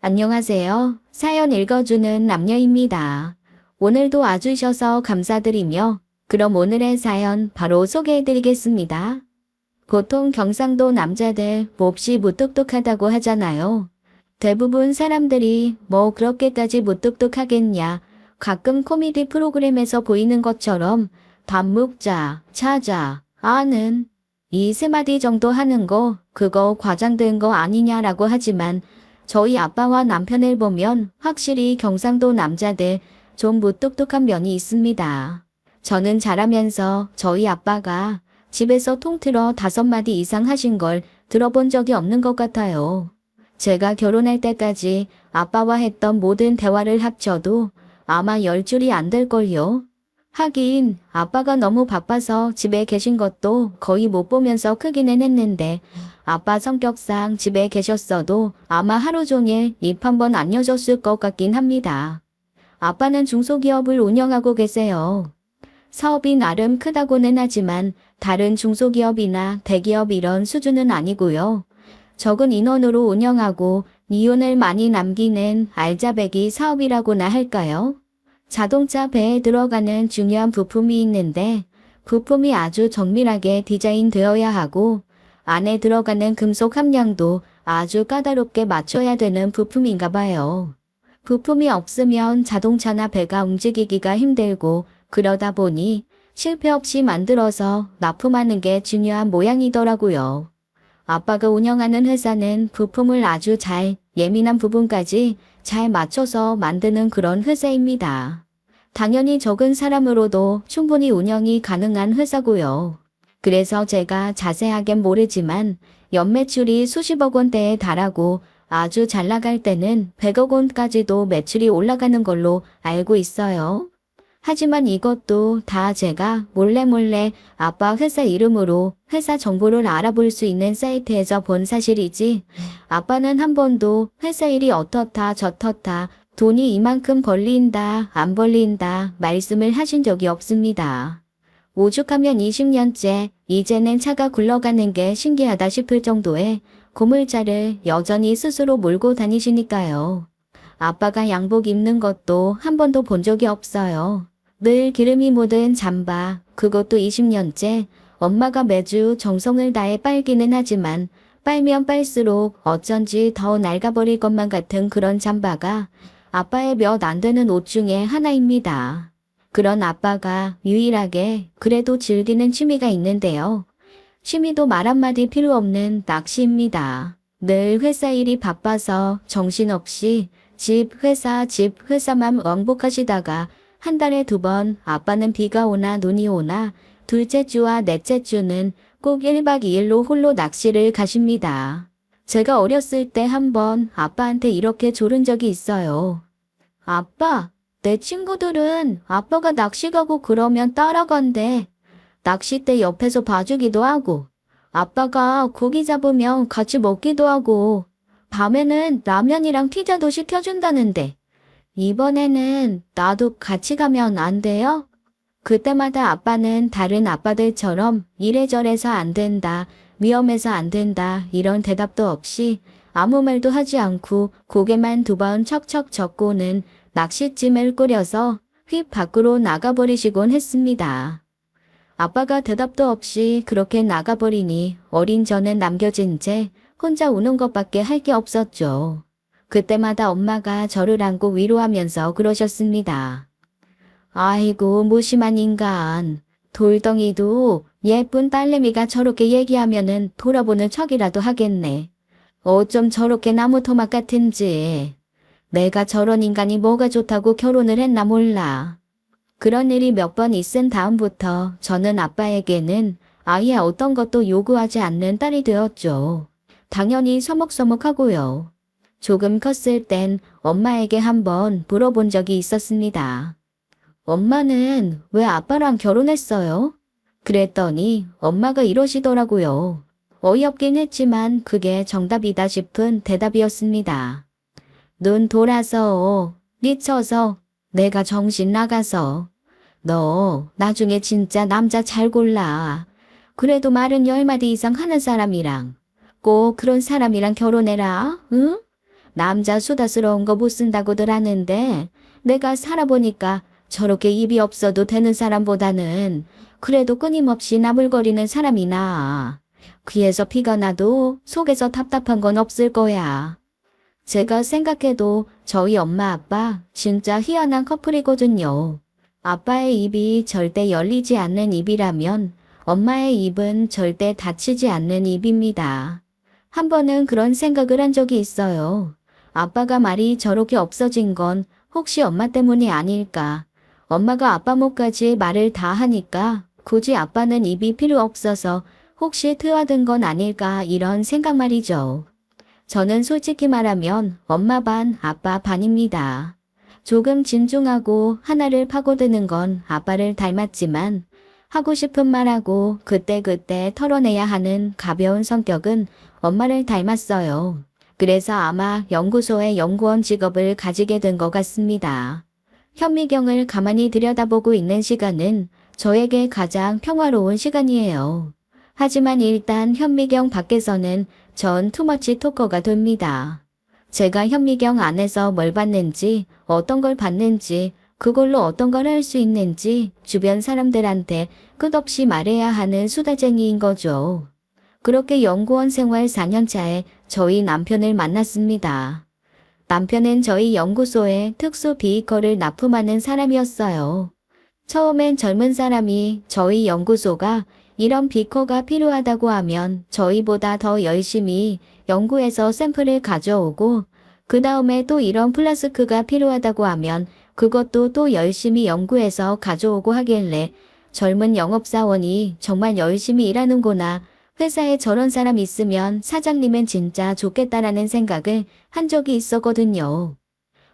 안녕하세요. 사연 읽어주는 남녀입니다. 오늘도 와주셔서 감사드리며 그럼 오늘의 사연 바로 소개해드리겠습니다. 보통 경상도 남자들 몹시 무뚝뚝하다고 하잖아요. 대부분 사람들이 뭐 그렇게까지 무뚝뚝하겠냐. 가끔 코미디 프로그램에서 보이는 것처럼 밥 먹자, 자자, 아는 이 세 마디 정도 하는 거 그거 과장된 거 아니냐라고 하지만 저희 아빠와 남편을 보면 확실히 경상도 남자들 좀 무뚝뚝한 면이 있습니다. 저는 자라면서 저희 아빠가 집에서 통틀어 5마디 이상 하신 걸 들어본 적이 없는 것 같아요. 제가 결혼할 때까지 아빠와 했던 모든 대화를 합쳐도 아마 10줄이 안 될걸요. 하긴 아빠가 너무 바빠서 집에 계신 것도 거의 못 보면서 크기는 했는데 아빠 성격상 집에 계셨어도 아마 하루 종일 입 한 번 안 여셨을 것 같긴 합니다. 아빠는 중소기업을 운영하고 계세요. 사업이 나름 크다고는 하지만 다른 중소기업이나 대기업 이런 수준은 아니고요. 적은 인원으로 운영하고 이윤을 많이 남기는 알짜배기 사업이라고나 할까요? 자동차 배에 들어가는 중요한 부품이 있는데 부품이 아주 정밀하게 디자인되어야 하고 안에 들어가는 금속 함량도 아주 까다롭게 맞춰야 되는 부품인가 봐요. 부품이 없으면 자동차나 배가 움직이기가 힘들고 그러다 보니 실패 없이 만들어서 납품하는 게 중요한 모양이더라고요. 아빠가 운영하는 회사는 부품을 아주 잘 예민한 부분까지 잘 맞춰서 만드는 그런 회사입니다. 당연히 적은 사람으로도 충분히 운영이 가능한 회사고요. 그래서 제가 자세하겐 모르지만 연매출이 수십억 원대에 달하고 아주 잘 나갈 때는 100억 원까지도 매출이 올라가는 걸로 알고 있어요. 하지만 이것도 다 제가 몰래 아빠 회사 이름으로 회사 정보를 알아볼 수 있는 사이트에서 본 사실이지 아빠는 한 번도 회사 일이 어떻다 저떻다 돈이 이만큼 벌린다 안 벌린다 말씀을 하신 적이 없습니다. 오죽하면 20년째 이제는 차가 굴러가는 게 신기하다 싶을 정도의 고물차를 여전히 스스로 몰고 다니시니까요. 아빠가 양복 입는 것도 한 번도 본 적이 없어요. 늘 기름이 묻은 잠바, 그것도 20년째 엄마가 매주 정성을 다해 빨기는 하지만 빨면 빨수록 어쩐지 더 낡아버릴 것만 같은 그런 잠바가 아빠의 몇 안 되는 옷 중에 하나입니다. 그런 아빠가 유일하게 그래도 즐기는 취미가 있는데요. 취미도 말 한마디 필요 없는 낚시입니다. 늘 회사 일이 바빠서 정신없이 집 회사만 왕복하시다가 한 달에 2번 아빠는 비가 오나 눈이 오나 둘째 주와 넷째 주는 꼭 1박 2일로 홀로 낚시를 가십니다. 제가 어렸을 때 한 번 아빠한테 이렇게 조른 적이 있어요. 아빠, 내 친구들은 아빠가 낚시 가고 그러면 따라간대. 낚싯대 옆에서 봐주기도 하고 아빠가 고기 잡으면 같이 먹기도 하고 밤에는 라면이랑 피자도 시켜준다는데 이번에는 나도 같이 가면 안 돼요? 그때마다 아빠는 다른 아빠들처럼 이래저래서 안 된다, 위험해서 안 된다 이런 대답도 없이 아무 말도 하지 않고 고개만 2번 척척 젓고는 낚싯짐을 꾸려서 휙 밖으로 나가버리시곤 했습니다. 아빠가 대답도 없이 그렇게 나가버리니 어린 저는 남겨진 채 혼자 우는 것밖에 할 게 없었죠. 그때마다 엄마가 저를 안고 위로하면서 그러셨습니다. 아이고 무심한 인간. 돌덩이도 예쁜 딸내미가 저렇게 얘기하면은 돌아보는 척이라도 하겠네. 어쩜 저렇게 나무 토막 같은지. 내가 저런 인간이 뭐가 좋다고 결혼을 했나 몰라. 그런 일이 몇 번 있은 다음부터 저는 아빠에게는 아예 어떤 것도 요구하지 않는 딸이 되었죠. 당연히 서먹서먹하고요. 조금 컸을 땐 엄마에게 한번 물어본 적이 있었습니다. 엄마는 왜 아빠랑 결혼했어요? 그랬더니 엄마가 이러시더라고요. 어이없긴 했지만 그게 정답이다 싶은 대답이었습니다. 눈 돌아서, 미쳐서, 내가 정신 나가서. 너 나중에 진짜 남자 잘 골라. 그래도 말은 10마디 이상 하는 사람이랑 꼭 그런 사람이랑 결혼해라. 응? 남자 수다스러운 거 못 쓴다고들 하는데 내가 살아보니까 저렇게 입이 없어도 되는 사람보다는 그래도 끊임없이 나불거리는 사람이 나아. 귀에서 피가 나도 속에서 답답한 건 없을 거야. 제가 생각해도 저희 엄마 아빠 진짜 희한한 커플이거든요. 아빠의 입이 절대 열리지 않는 입이라면 엄마의 입은 절대 닫히지 않는 입입니다. 한 번은 그런 생각을 한 적이 있어요. 아빠가 말이 저렇게 없어진 건 혹시 엄마 때문이 아닐까. 엄마가 아빠 목까지 말을 다 하니까 굳이 아빠는 입이 필요 없어서 혹시 트와든 건 아닐까 이런 생각 말이죠. 저는 솔직히 말하면 엄마 반 아빠 반입니다. 조금 진중하고 하나를 파고드는 건 아빠를 닮았지만 하고 싶은 말하고 그때그때 털어내야 하는 가벼운 성격은 엄마를 닮았어요. 그래서 아마 연구소의 연구원 직업을 가지게 된 것 같습니다. 현미경을 가만히 들여다보고 있는 시간은 저에게 가장 평화로운 시간이에요. 하지만 일단 현미경 밖에서는 전 투머치 토커가 됩니다. 제가 현미경 안에서 뭘 봤는지, 어떤 걸 봤는지, 그걸로 어떤 걸 할 수 있는지 주변 사람들한테 끝없이 말해야 하는 수다쟁이인 거죠. 그렇게 연구원 생활 4년 차에 저희 남편을 만났습니다. 남편은 저희 연구소에 특수 비이커를 납품하는 사람이었어요. 처음엔 젊은 사람이 저희 연구소가 이런 비커가 필요하다고 하면 저희보다 더 열심히 연구해서 샘플을 가져오고 그 다음에 또 이런 플라스크가 필요하다고 하면 그것도 또 열심히 연구해서 가져오고 하길래 젊은 영업사원이 정말 열심히 일하는구나. 회사에 저런 사람 있으면 사장님은 진짜 좋겠다라는 생각을 한 적이 있었거든요.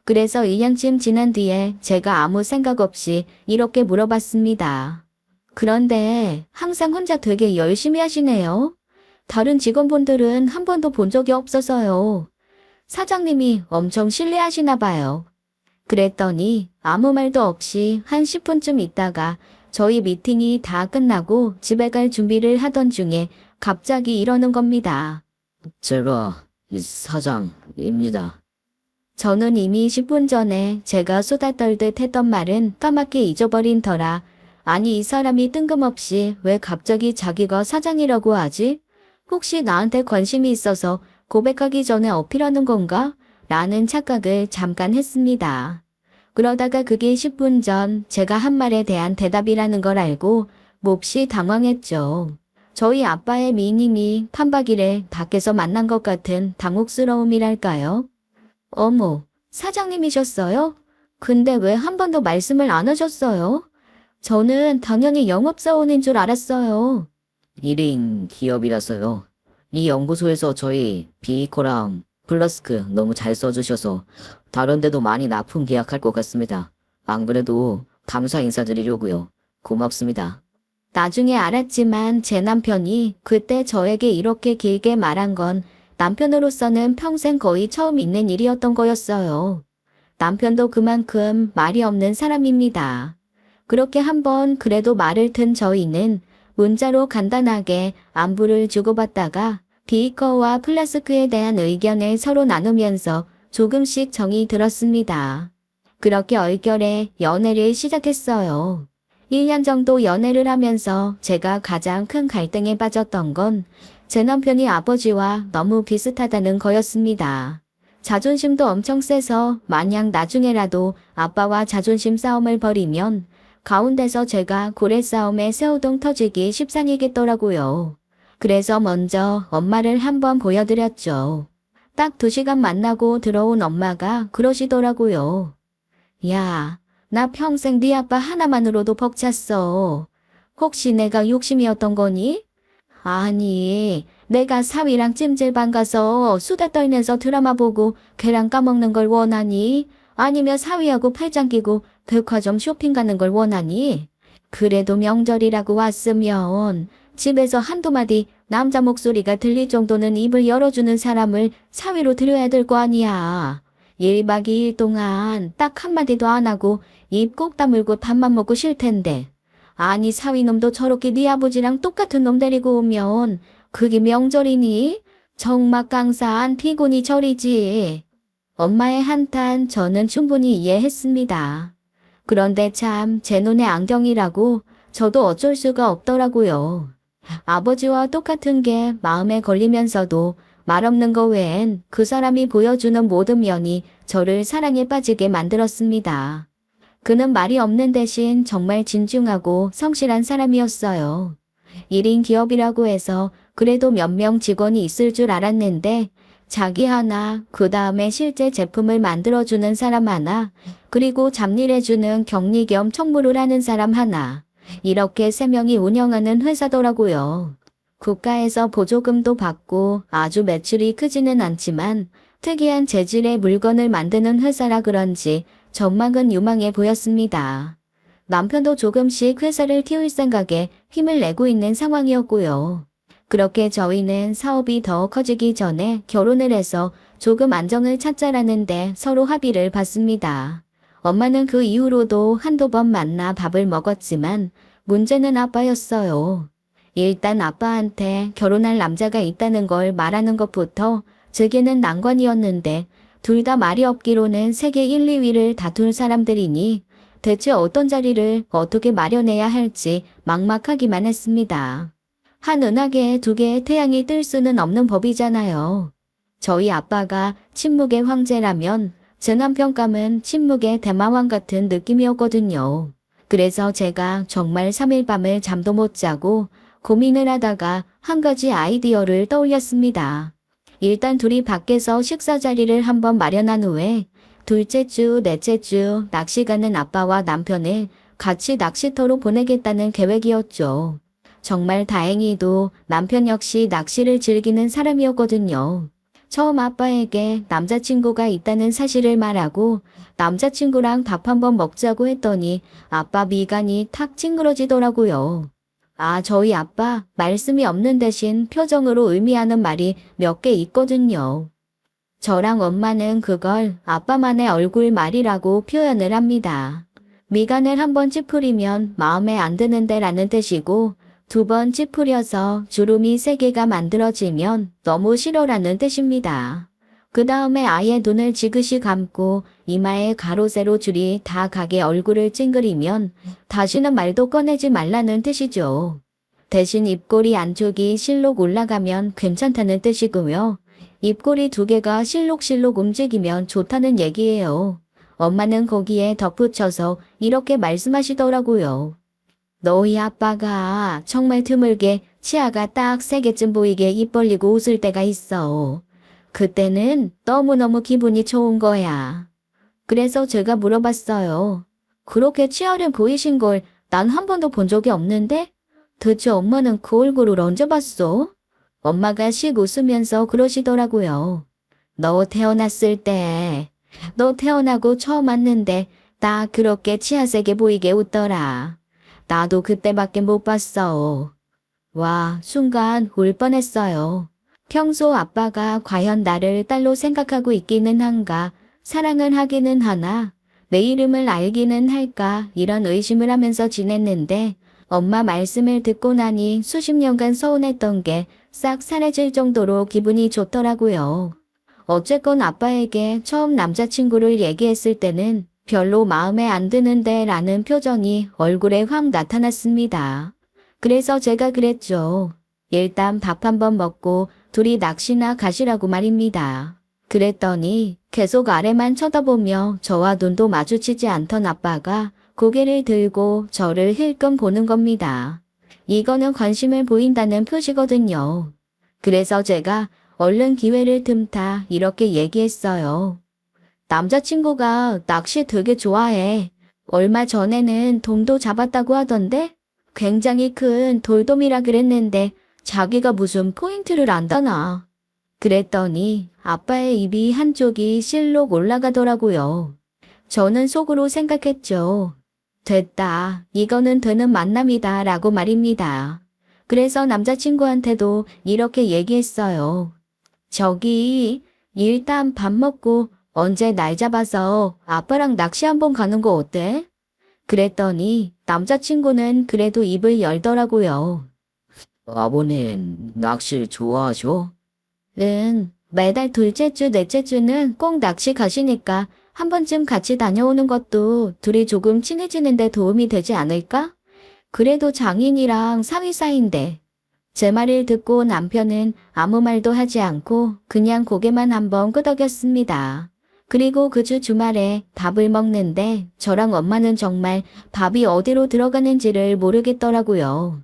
그래서 1년쯤 지난 뒤에 제가 아무 생각 없이 이렇게 물어봤습니다. 그런데 항상 혼자 되게 열심히 하시네요. 다른 직원분들은 한 번도 본 적이 없어서요. 사장님이 엄청 신뢰하시나 봐요. 그랬더니 아무 말도 없이 한 10분쯤 있다가 저희 미팅이 다 끝나고 집에 갈 준비를 하던 중에 갑자기 이러는 겁니다. 제가 이 사장입니다. 저는 이미 10분 전에 제가 수다 떨듯 했던 말은 까맣게 잊어버린 터라 아니 이 사람이 뜬금없이 왜 갑자기 자기가 사장이라고 하지? 혹시 나한테 관심이 있어서 고백하기 전에 어필하는 건가? 라는 착각을 잠깐 했습니다. 그러다가 그게 10분 전 제가 한 말에 대한 대답이라는 걸 알고 몹시 당황했죠. 저희 아빠의 미님이 판박이를 밖에서 만난 것 같은 당혹스러움이랄까요? 어머, 사장님이셨어요? 근데 왜 한 번도 말씀을 안 하셨어요? 저는 당연히 영업사원인 줄 알았어요. 1인 기업이라서요. 이 연구소에서 저희 비이코랑 플라스크 너무 잘 써주셔서 다른 데도 많이 납품 계약할 것 같습니다. 안 그래도 감사 인사드리려고요. 고맙습니다. 나중에 알았지만 제 남편이 그때 저에게 이렇게 길게 말한 건 남편으로서는 평생 거의 처음 있는 일이었던 거였어요. 남편도 그만큼 말이 없는 사람입니다. 그렇게 한번 그래도 말을 튼 저희는 문자로 간단하게 안부를 주고받다가 비이커와 플라스크에 대한 의견을 서로 나누면서 조금씩 정이 들었습니다. 그렇게 얼결에 연애를 시작했어요. 1년 정도 연애를 하면서 제가 가장 큰 갈등에 빠졌던 건 제 남편이 아버지와 너무 비슷하다는 거였습니다. 자존심도 엄청 세서 만약 나중에라도 아빠와 자존심 싸움을 벌이면 가운데서 제가 고래 싸움에 새우등 터지기 십상이겠더라고요. 그래서 먼저 엄마를 한번 보여드렸죠. 딱 2시간 만나고 들어온 엄마가 그러시더라고요. 야, 나 평생 네 아빠 하나만으로도 벅찼어. 혹시 내가 욕심이었던 거니? 아니, 내가 사위랑 찜질방 가서 수다 떨면서 드라마 보고 계란 까먹는 걸 원하니? 아니면 사위하고 팔짱 끼고 백화점 쇼핑 가는 걸 원하니? 그래도 명절이라고 왔으면 집에서 한두 마디 남자 목소리가 들릴 정도는 입을 열어주는 사람을 사위로 들여야 될 거 아니야. 1박 2일 동안 딱 한마디도 안 하고 입 꼭 다물고 밥만 먹고 쉴 텐데. 아니 사위놈도 저렇게 네 아버지랑 똑같은 놈 데리고 오면 그게 명절이니? 정막 강산 피곤이 절이지. 엄마의 한탄 저는 충분히 이해했습니다. 그런데 참 제 눈에 안경이라고 저도 어쩔 수가 없더라고요. 아버지와 똑같은 게 마음에 걸리면서도 말 없는 거 외엔 그 사람이 보여주는 모든 면이 저를 사랑에 빠지게 만들었습니다. 그는 말이 없는 대신 정말 진중하고 성실한 사람이었어요. 1인 기업이라고 해서 그래도 몇 명 직원이 있을 줄 알았는데 자기 하나, 그 다음에 실제 제품을 만들어주는 사람 하나, 그리고 잡일해주는 격리 겸 총무를 하는 사람 하나, 이렇게 3명이 운영하는 회사더라고요. 국가에서 보조금도 받고 아주 매출이 크지는 않지만 특이한 재질의 물건을 만드는 회사라 그런지 전망은 유망해 보였습니다. 남편도 조금씩 회사를 키울 생각에 힘을 내고 있는 상황이었고요. 그렇게 저희는 사업이 더 커지기 전에 결혼을 해서 조금 안정을 찾자라는데 서로 합의를 봤습니다. 엄마는 그 이후로도 한두 번 만나 밥을 먹었지만 문제는 아빠였어요. 일단 아빠한테 결혼할 남자가 있다는 걸 말하는 것부터 제게는 난관이었는데 둘 다 말이 없기로는 세계 1, 2위를 다툴 사람들이니 대체 어떤 자리를 어떻게 마련해야 할지 막막하기만 했습니다. 한 은하계에 2개의 태양이 뜰 수는 없는 법이잖아요. 저희 아빠가 침묵의 황제라면 제 남편감은 침묵의 대마왕 같은 느낌이었거든요. 그래서 제가 정말 3일 밤을 잠도 못 자고 고민을 하다가 한 가지 아이디어를 떠올렸습니다. 일단 둘이 밖에서 식사 자리를 한번 마련한 후에 둘째 주, 넷째 주 낚시 가는 아빠와 남편을 같이 낚시터로 보내겠다는 계획이었죠. 정말 다행히도 남편 역시 낚시를 즐기는 사람이었거든요. 처음 아빠에게 남자친구가 있다는 사실을 말하고 남자친구랑 밥 한번 먹자고 했더니 아빠 미간이 탁 찡그러지더라고요. 저희 아빠 말씀이 없는 대신 표정으로 의미하는 말이 몇 개 있거든요. 저랑 엄마는 그걸 아빠만의 얼굴 말이라고 표현을 합니다. 미간을 한번 찌푸리면 마음에 안 드는데 라는 뜻이고 2번 찌푸려서 주름이 3개가 만들어지면 너무 싫어라는 뜻입니다. 그 다음에 아예 눈을 지그시 감고 이마에 가로 세로 줄이 다 가게 얼굴을 찡그리면 다시는 말도 꺼내지 말라는 뜻이죠. 대신 입꼬리 안쪽이 실록 올라가면 괜찮다는 뜻이고요. 입꼬리 2개가 실록실록 움직이면 좋다는 얘기예요. 엄마는 거기에 덧붙여서 이렇게 말씀하시더라고요. 너희 아빠가 정말 드물게 치아가 딱 3개쯤 보이게 입 벌리고 웃을 때가 있어. 그때는 너무너무 기분이 좋은 거야. 그래서 제가 물어봤어요. 그렇게 치아를 보이신 걸 난 한 번도 본 적이 없는데? 대체 엄마는 그 얼굴을 언제 봤어? 엄마가 씩 웃으면서 그러시더라고요. 너 태어났을 때, 너 태어나고 처음 왔는데 딱 그렇게 치아 3개 보이게 웃더라. 나도 그때밖에 못 봤어. 와, 순간 울 뻔했어요. 평소 아빠가 과연 나를 딸로 생각하고 있기는 한가, 사랑을 하기는 하나, 내 이름을 알기는 할까 이런 의심을 하면서 지냈는데 엄마 말씀을 듣고 나니 수십 년간 서운했던 게 싹 사라질 정도로 기분이 좋더라고요. 어쨌건 아빠에게 처음 남자친구를 얘기했을 때는 별로 마음에 안 드는데 라는 표정이 얼굴에 확 나타났습니다. 그래서 제가 그랬죠. 일단 밥 한번 먹고 둘이 낚시나 가시라고 말입니다. 그랬더니 계속 아래만 쳐다보며 저와 눈도 마주치지 않던 아빠가 고개를 들고 저를 힐끔 보는 겁니다. 이거는 관심을 보인다는 표시거든요. 그래서 제가 얼른 기회를 틈타 이렇게 얘기했어요. 남자친구가 낚시 되게 좋아해. 얼마 전에는 돔도 잡았다고 하던데? 굉장히 큰 돌돔이라 그랬는데 자기가 무슨 포인트를 안다나. 그랬더니 아빠의 입이 한쪽이 실록 올라가더라고요. 저는 속으로 생각했죠. 됐다. 이거는 되는 만남이다 라고 말입니다. 그래서 남자친구한테도 이렇게 얘기했어요. 저기 일단 밥 먹고 언제 날 잡아서 아빠랑 낚시 한번 가는 거 어때? 그랬더니 남자친구는 그래도 입을 열더라고요. 아버님, 낚시 좋아하셔? 응, 매달 둘째 주, 넷째 주는 꼭 낚시 가시니까 한 번쯤 같이 다녀오는 것도 둘이 조금 친해지는데 도움이 되지 않을까? 그래도 장인이랑 사위 사이인데. 제 말을 듣고 남편은 아무 말도 하지 않고 그냥 고개만 한번 끄덕였습니다. 그리고 그 주 주말에 밥을 먹는데 저랑 엄마는 정말 밥이 어디로 들어가는지를 모르겠더라고요.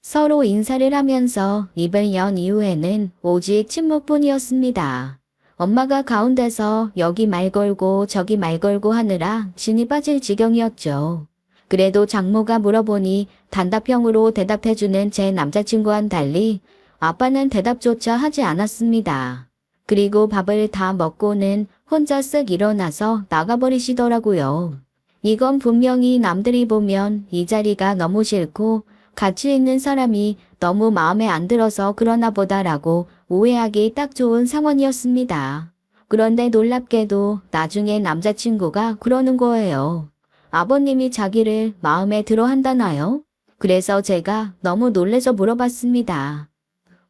서로 인사를 하면서 입을 연 이후에는 오직 침묵뿐이었습니다. 엄마가 가운데서 여기 말 걸고 저기 말 걸고 하느라 진이 빠질 지경이었죠. 그래도 장모가 물어보니 단답형으로 대답해주는 제 남자친구와는 달리 아빠는 대답조차 하지 않았습니다. 그리고 밥을 다 먹고는 혼자 쓱 일어나서 나가버리시더라고요. 이건 분명히 남들이 보면 이 자리가 너무 싫고 같이 있는 사람이 너무 마음에 안 들어서 그러나 보다라고 오해하기 딱 좋은 상황이었습니다. 그런데 놀랍게도 나중에 남자친구가 그러는 거예요. 아버님이 자기를 마음에 들어 한다나요? 그래서 제가 너무 놀래서 물어봤습니다.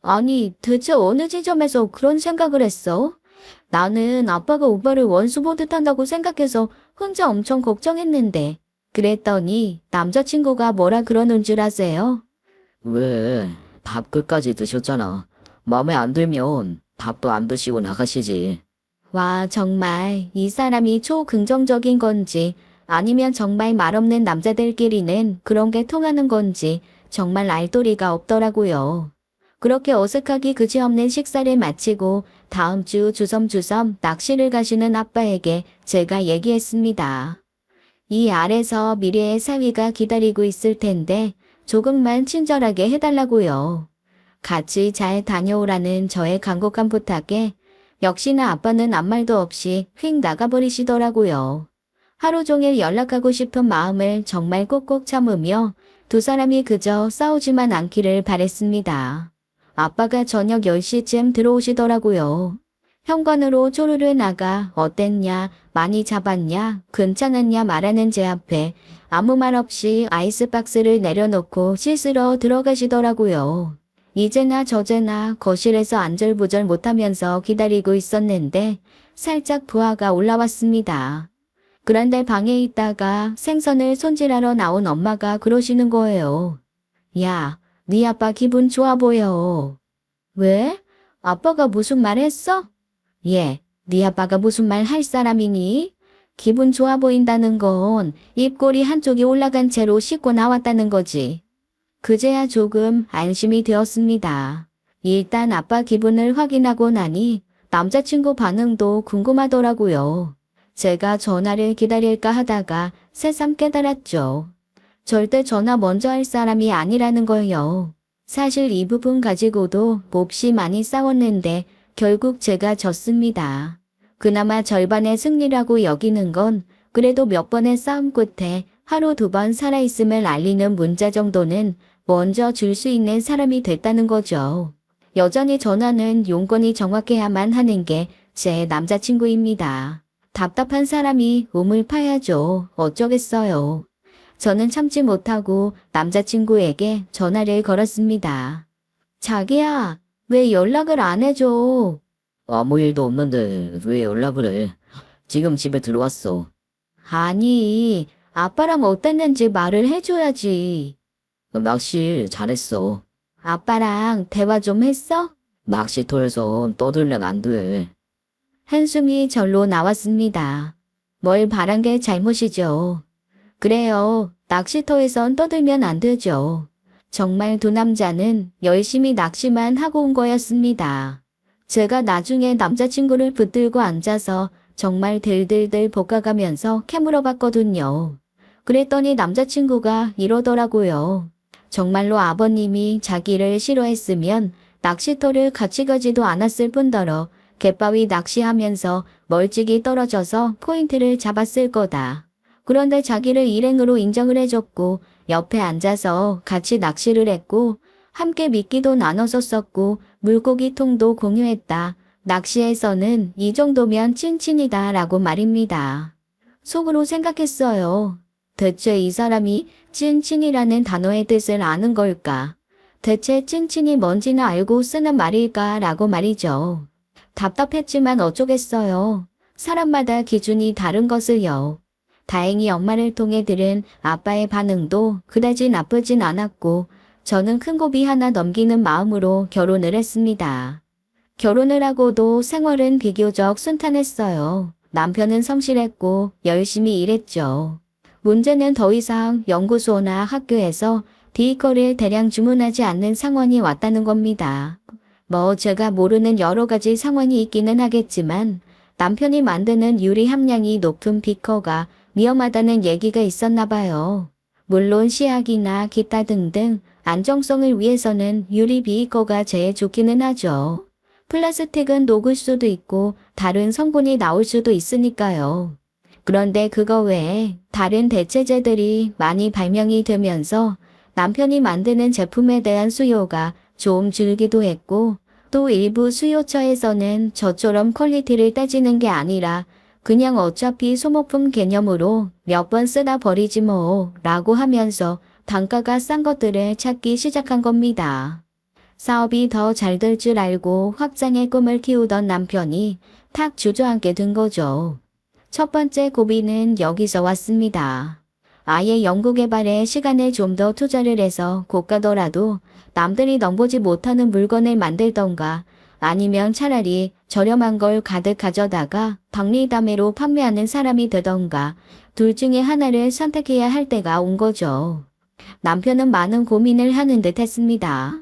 아니, 대체 어느 지점에서 그런 생각을 했어? 나는 아빠가 오빠를 원수 보듯 한다고 생각해서 혼자 엄청 걱정했는데. 그랬더니 남자친구가 뭐라 그러는 줄 아세요? 왜? 밥 끝까지 드셨잖아. 마음에 안 들면 밥도 안 드시고 나가시지. 와, 정말 이 사람이 초긍정적인 건지 아니면 정말 말없는 남자들끼리는 그런 게 통하는 건지 정말 알도리가 없더라고요. 그렇게 어색하기 그지없는 식사를 마치고 다음 주 주섬주섬 낚시를 가시는 아빠에게 제가 얘기했습니다. 이 아래서 미래의 사위가 기다리고 있을 텐데 조금만 친절하게 해달라고요. 같이 잘 다녀오라는 저의 간곡한 부탁에 역시나 아빠는 아무 말도 없이 휙 나가버리시더라고요. 하루 종일 연락하고 싶은 마음을 정말 꼭꼭 참으며 두 사람이 그저 싸우지만 않기를 바랬습니다. 아빠가 저녁 10시쯤 들어오시더라고요. 현관으로 쪼르르 나가 어땠냐, 많이 잡았냐, 괜찮았냐 말하는 제 앞에 아무 말 없이 아이스박스를 내려놓고 씻으러 들어가시더라고요. 이제나 저제나 거실에서 안절부절 못하면서 기다리고 있었는데 살짝 부하가 올라왔습니다. 그런데 방에 있다가 생선을 손질하러 나온 엄마가 그러시는 거예요. 야, 네 아빠 기분 좋아 보여. 왜? 아빠가 무슨 말 했어? 예, 네 아빠가 무슨 말 할 사람이니? 기분 좋아 보인다는 건 입꼬리 한쪽이 올라간 채로 씻고 나왔다는 거지. 그제야 조금 안심이 되었습니다. 일단 아빠 기분을 확인하고 나니 남자친구 반응도 궁금하더라고요. 제가 전화를 기다릴까 하다가 새삼 깨달았죠. 절대 전화 먼저 할 사람이 아니라는 걸요. 사실 이 부분 가지고도 몹시 많이 싸웠는데 결국 제가 졌습니다. 그나마 절반의 승리라고 여기는 건 그래도 몇 번의 싸움 끝에 하루 두 번 살아있음을 알리는 문자 정도는 먼저 줄 수 있는 사람이 됐다는 거죠. 여전히 전화는 용건이 정확해야만 하는 게 제 남자친구입니다. 답답한 사람이 우물 파야죠. 어쩌겠어요. 저는 참지 못하고 남자친구에게 전화를 걸었습니다. 자기야, 왜 연락을 안 해줘? 아무 일도 없는데 왜 연락을 해? 지금 집에 들어왔어. 아니, 아빠랑 어땠는지 말을 해줘야지. 낚시 잘했어. 아빠랑 대화 좀 했어? 낚시터에서 떠들면 안 돼. 한숨이 절로 나왔습니다. 뭘 바란 게 잘못이죠. 그래요. 낚시터에선 떠들면 안 되죠. 정말 두 남자는 열심히 낚시만 하고 온 거였습니다. 제가 나중에 남자친구를 붙들고 앉아서 정말 들들들 볶아가면서 캐물어 봤거든요. 그랬더니 남자친구가 이러더라고요. 정말로 아버님이 자기를 싫어했으면 낚시터를 같이 가지도 않았을 뿐더러 갯바위 낚시하면서 멀찍이 떨어져서 포인트를 잡았을 거다. 그런데 자기를 일행으로 인정을 해줬고 옆에 앉아서 같이 낚시를 했고 함께 미끼도 나눠서 썼고 물고기 통도 공유했다. 낚시에서는 이 정도면 찐친이다 라고 말입니다. 속으로 생각했어요. 대체 이 사람이 찐친이라는 단어의 뜻을 아는 걸까? 대체 찐친이 뭔지는 알고 쓰는 말일까 라고 말이죠. 답답했지만 어쩌겠어요. 사람마다 기준이 다른 것을요. 다행히 엄마를 통해 들은 아빠의 반응도 그다지 나쁘진 않았고 저는 큰 고비 하나 넘기는 마음으로 결혼을 했습니다. 결혼을 하고도 생활은 비교적 순탄했어요. 남편은 성실했고 열심히 일했죠. 문제는 더 이상 연구소나 학교에서 비거를 대량 주문하지 않는 상황이 왔다는 겁니다. 뭐 제가 모르는 여러 가지 상황이 있기는 하겠지만 남편이 만드는 유리 함량이 높은 비커가 위험하다는 얘기가 있었나 봐요. 물론 시약이나 기타 등등 안정성을 위해서는 유리 비커가 제일 좋기는 하죠. 플라스틱은 녹을 수도 있고 다른 성분이 나올 수도 있으니까요. 그런데 그거 외에 다른 대체재들이 많이 발명이 되면서 남편이 만드는 제품에 대한 수요가 좀 줄기도 했고 또 일부 수요처에서는 저처럼 퀄리티를 따지는 게 아니라 그냥 어차피 소모품 개념으로 몇 번 쓰다 버리지 뭐 라고 하면서 단가가 싼 것들을 찾기 시작한 겁니다. 사업이 더 잘 될 줄 알고 확장의 꿈을 키우던 남편이 탁 주저앉게 된 거죠. 첫 번째 고비는 여기서 왔습니다. 아예 연구개발에 시간을 좀 더 투자를 해서 고가더라도 남들이 넘보지 못하는 물건을 만들던가 아니면 차라리 저렴한 걸 가득 가져다가 박리담회로 판매하는 사람이 되던가 둘 중에 하나를 선택해야 할 때가 온 거죠. 남편은 많은 고민을 하는 듯 했습니다.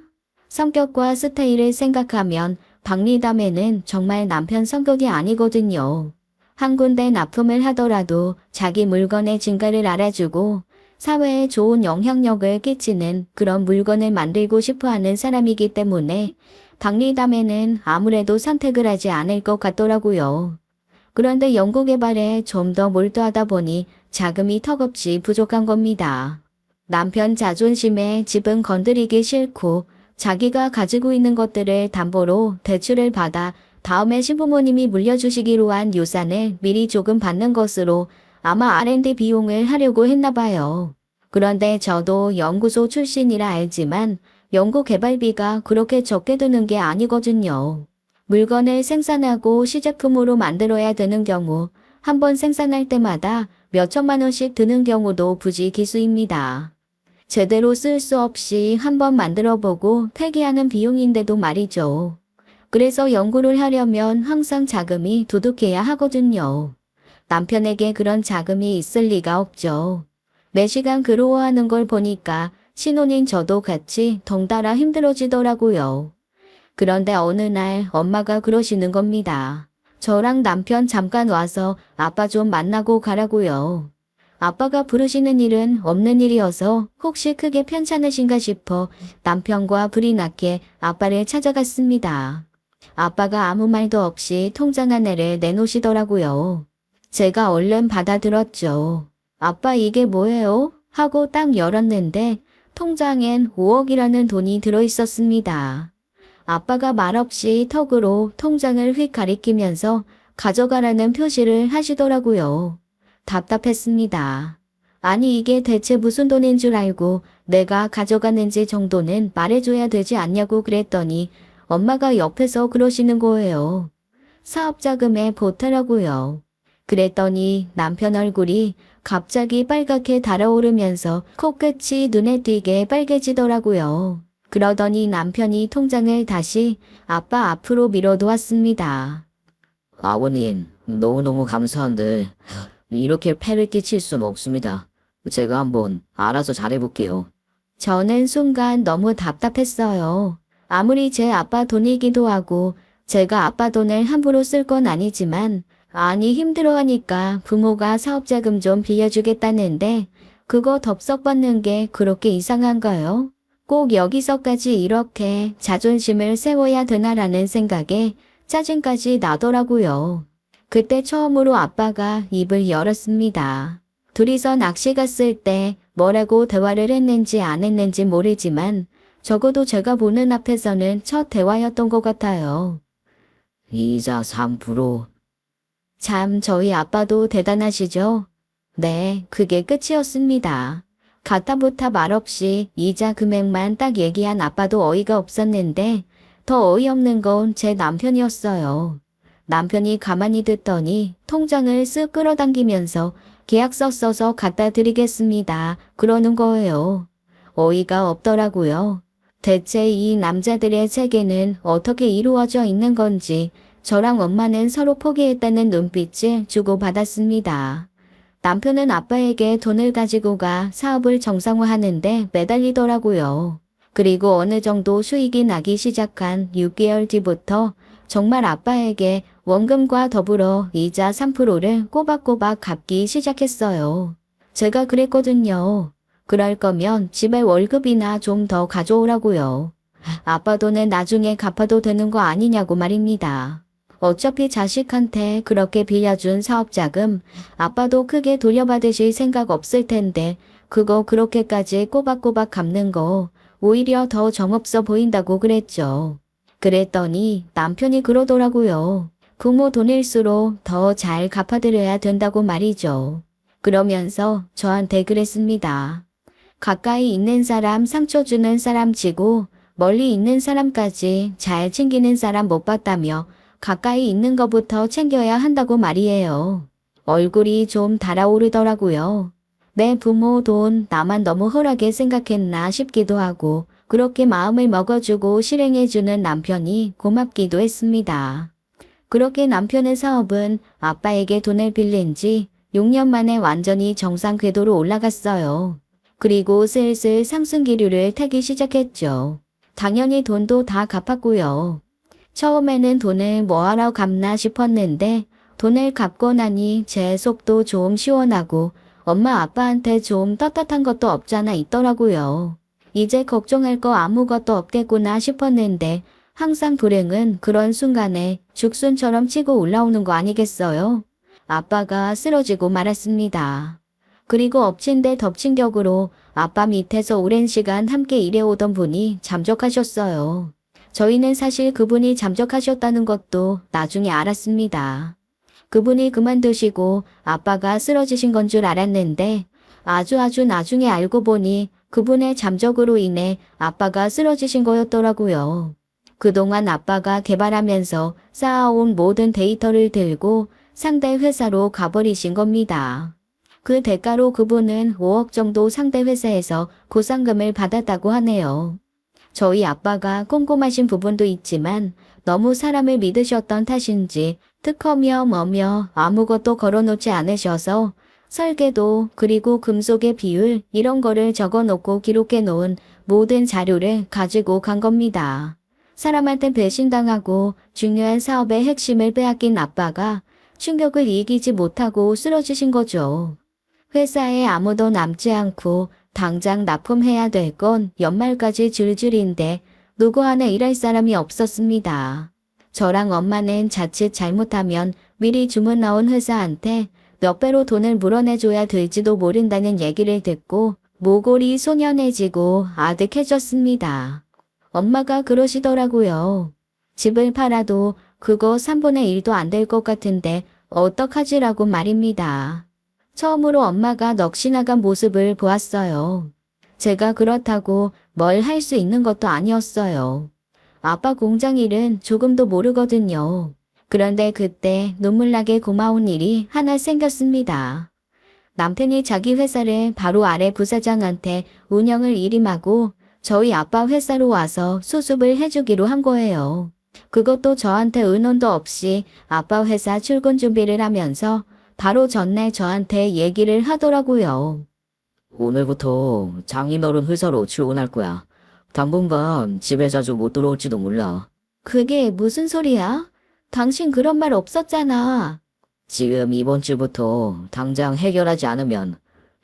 성격과 스타일을 생각하면 박리담회는 정말 남편 성격이 아니거든요. 한 군데 납품을 하더라도 자기 물건의 진가를 알아주고 사회에 좋은 영향력을 끼치는 그런 물건을 만들고 싶어하는 사람이기 때문에 박리담회는 아무래도 선택을 하지 않을 것 같더라고요. 그런데 연구개발에 좀 더 몰두하다 보니 자금이 턱없이 부족한 겁니다. 남편 자존심에 집은 건드리기 싫고 자기가 가지고 있는 것들을 담보로 대출을 받아 다음에 시부모님이 물려주시기로 한 유산을 미리 조금 받는 것으로 아마 R&D 비용을 하려고 했나 봐요. 그런데 저도 연구소 출신이라 알지만 연구 개발비가 그렇게 적게 드는 게 아니거든요. 물건을 생산하고 시제품으로 만들어야 되는 경우 한 번 생산할 때마다 몇 천만 원씩 드는 경우도 부지기수입니다. 제대로 쓸 수 없이 한 번 만들어보고 폐기하는 비용인데도 말이죠. 그래서 연구를 하려면 항상 자금이 두둑해야 하거든요. 남편에게 그런 자금이 있을 리가 없죠. 매시간 괴로워하는 걸 보니까 신혼인 저도 같이 덩달아 힘들어지더라고요. 그런데 어느 날 엄마가 그러시는 겁니다. 저랑 남편 잠깐 와서 아빠 좀 만나고 가라고요. 아빠가 부르시는 일은 없는 일이어서 혹시 크게 편찮으신가 싶어 남편과 불이 났게 아빠를 찾아갔습니다. 아빠가 아무 말도 없이 통장 하나를 내놓으시더라고요. 제가 얼른 받아들었죠. 아빠 이게 뭐예요? 하고 딱 열었는데 통장엔 5억이라는 돈이 들어있었습니다. 아빠가 말없이 턱으로 통장을 휙 가리키면서 가져가라는 표시를 하시더라고요. 답답했습니다. 아니 이게 대체 무슨 돈인 줄 알고 내가 가져갔는지 정도는 말해줘야 되지 않냐고 그랬더니 엄마가 옆에서 그러시는 거예요. 사업자금에 보태라고요. 그랬더니 남편 얼굴이 갑자기 빨갛게 달아오르면서 코끝이 눈에 띄게 빨개지더라고요. 그러더니 남편이 통장을 다시 아빠 앞으로 밀어놓았습니다. 아버님, 너무너무 감사한데 이렇게 폐를 끼칠 순 없습니다. 제가 한번 알아서 잘해볼게요. 저는 순간 너무 답답했어요. 아무리 제 아빠 돈이기도 하고 제가 아빠 돈을 함부로 쓸 건 아니지만 아니 힘들어하니까 부모가 사업자금 좀 빌려주겠다는데 그거 덥석 받는 게 그렇게 이상한가요? 꼭 여기서까지 이렇게 자존심을 세워야 되나라는 생각에 짜증까지 나더라고요. 그때 처음으로 아빠가 입을 열었습니다. 둘이서 낚시 갔을 때 뭐라고 대화를 했는지 안 했는지 모르지만 적어도 제가 보는 앞에서는 첫 대화였던 것 같아요. 이자 3%. 참 저희 아빠도 대단하시죠? 네, 그게 끝이었습니다. 가타부타 말없이 이자 금액만 딱 얘기한 아빠도 어이가 없었는데 더 어이없는 건 제 남편이었어요. 남편이 가만히 듣더니 통장을 쓱 끌어당기면서 계약서 써서 갖다 드리겠습니다. 그러는 거예요. 어이가 없더라고요. 대체 이 남자들의 세계는 어떻게 이루어져 있는 건지 저랑 엄마는 서로 포기했다는 눈빛을 주고받았습니다. 남편은 아빠에게 돈을 가지고 가 사업을 정상화하는데 매달리더라고요. 그리고 어느 정도 수익이 나기 시작한 6개월 뒤부터 정말 아빠에게 원금과 더불어 이자 3%를 꼬박꼬박 갚기 시작했어요. 제가 그랬거든요. 그럴 거면 집에 월급이나 좀 더 가져오라고요. 아빠 돈은 나중에 갚아도 되는 거 아니냐고 말입니다. 어차피 자식한테 그렇게 빌려준 사업자금 아빠도 크게 돌려받으실 생각 없을 텐데 그거 그렇게까지 꼬박꼬박 갚는 거 오히려 더 정없어 보인다고 그랬죠. 그랬더니 남편이 그러더라고요. 부모 돈일수록 더 잘 갚아드려야 된다고 말이죠. 그러면서 저한테 그랬습니다. 가까이 있는 사람 상처 주는 사람 치고 멀리 있는 사람까지 잘 챙기는 사람 못 봤다며 가까이 있는 것부터 챙겨야 한다고 말이에요. 얼굴이 좀 달아오르더라고요. 내 부모 돈 나만 너무 홀하게 생각했나 싶기도 하고 그렇게 마음을 먹어주고 실행해주는 남편이 고맙기도 했습니다. 그렇게 남편의 사업은 아빠에게 돈을 빌린 지 6년 만에 완전히 정상 궤도로 올라갔어요. 그리고 슬슬 상승 기류를 타기 시작했죠. 당연히 돈도 다 갚았고요. 처음에는 돈을 뭐하러 갚나 싶었는데 돈을 갚고 나니 제 속도 좀 시원하고 엄마 아빠한테 좀 떳떳한 것도 없잖아 있더라고요. 이제 걱정할 거 아무것도 없겠구나 싶었는데 항상 불행은 그런 순간에 죽순처럼 치고 올라오는 거 아니겠어요? 아빠가 쓰러지고 말았습니다. 그리고 엎친 데 덮친 격으로 아빠 밑에서 오랜 시간 함께 일해오던 분이 잠적하셨어요. 저희는 사실 그분이 잠적하셨다는 것도 나중에 알았습니다. 그분이 그만두시고 아빠가 쓰러지신 건 줄 알았는데 아주 나중에 알고 보니 그분의 잠적으로 인해 아빠가 쓰러지신 거였더라고요. 그동안 아빠가 개발하면서 쌓아온 모든 데이터를 들고 상대 회사로 가버리신 겁니다. 그 대가로 그분은 5억 정도 상대 회사에서 보상금을 받았다고 하네요. 저희 아빠가 꼼꼼하신 부분도 있지만 너무 사람을 믿으셨던 탓인지 특허며 뭐며 아무것도 걸어놓지 않으셔서 설계도 그리고 금속의 비율 이런 거를 적어놓고 기록해놓은 모든 자료를 가지고 간 겁니다. 사람한테 배신당하고 중요한 사업의 핵심을 빼앗긴 아빠가 충격을 이기지 못하고 쓰러지신 거죠. 회사에 아무도 남지 않고 당장 납품해야 될 건 연말까지 줄줄인데 누구 하나 일할 사람이 없었습니다. 저랑 엄마는 자칫 잘못하면 미리 주문 나온 회사한테 몇 배로 돈을 물어내줘야 될지도 모른다는 얘기를 듣고 모골이 소년해지고 아득해졌습니다. 엄마가 그러시더라고요. 집을 팔아도 그거 3분의 1도 안 될 것 같은데 어떡하지라고 말입니다. 처음으로 엄마가 넋이 나간 모습을 보았어요. 제가 그렇다고 뭘 할 수 있는 것도 아니었어요. 아빠 공장 일은 조금도 모르거든요. 그런데 그때 눈물나게 고마운 일이 하나 생겼습니다. 남편이 자기 회사를 바로 아래 부사장한테 운영을 일임하고 저희 아빠 회사로 와서 수습을 해주기로 한 거예요. 그것도 저한테 의논도 없이 아빠 회사 출근 준비를 하면서 바로 전날 저한테 얘기를 하더라고요. 오늘부터 장인어른 회사로 출근할 거야. 당분간 집에 자주 못 들어올지도 몰라. 그게 무슨 소리야? 당신 그런 말 없었잖아. 지금 이번 주부터 당장 해결하지 않으면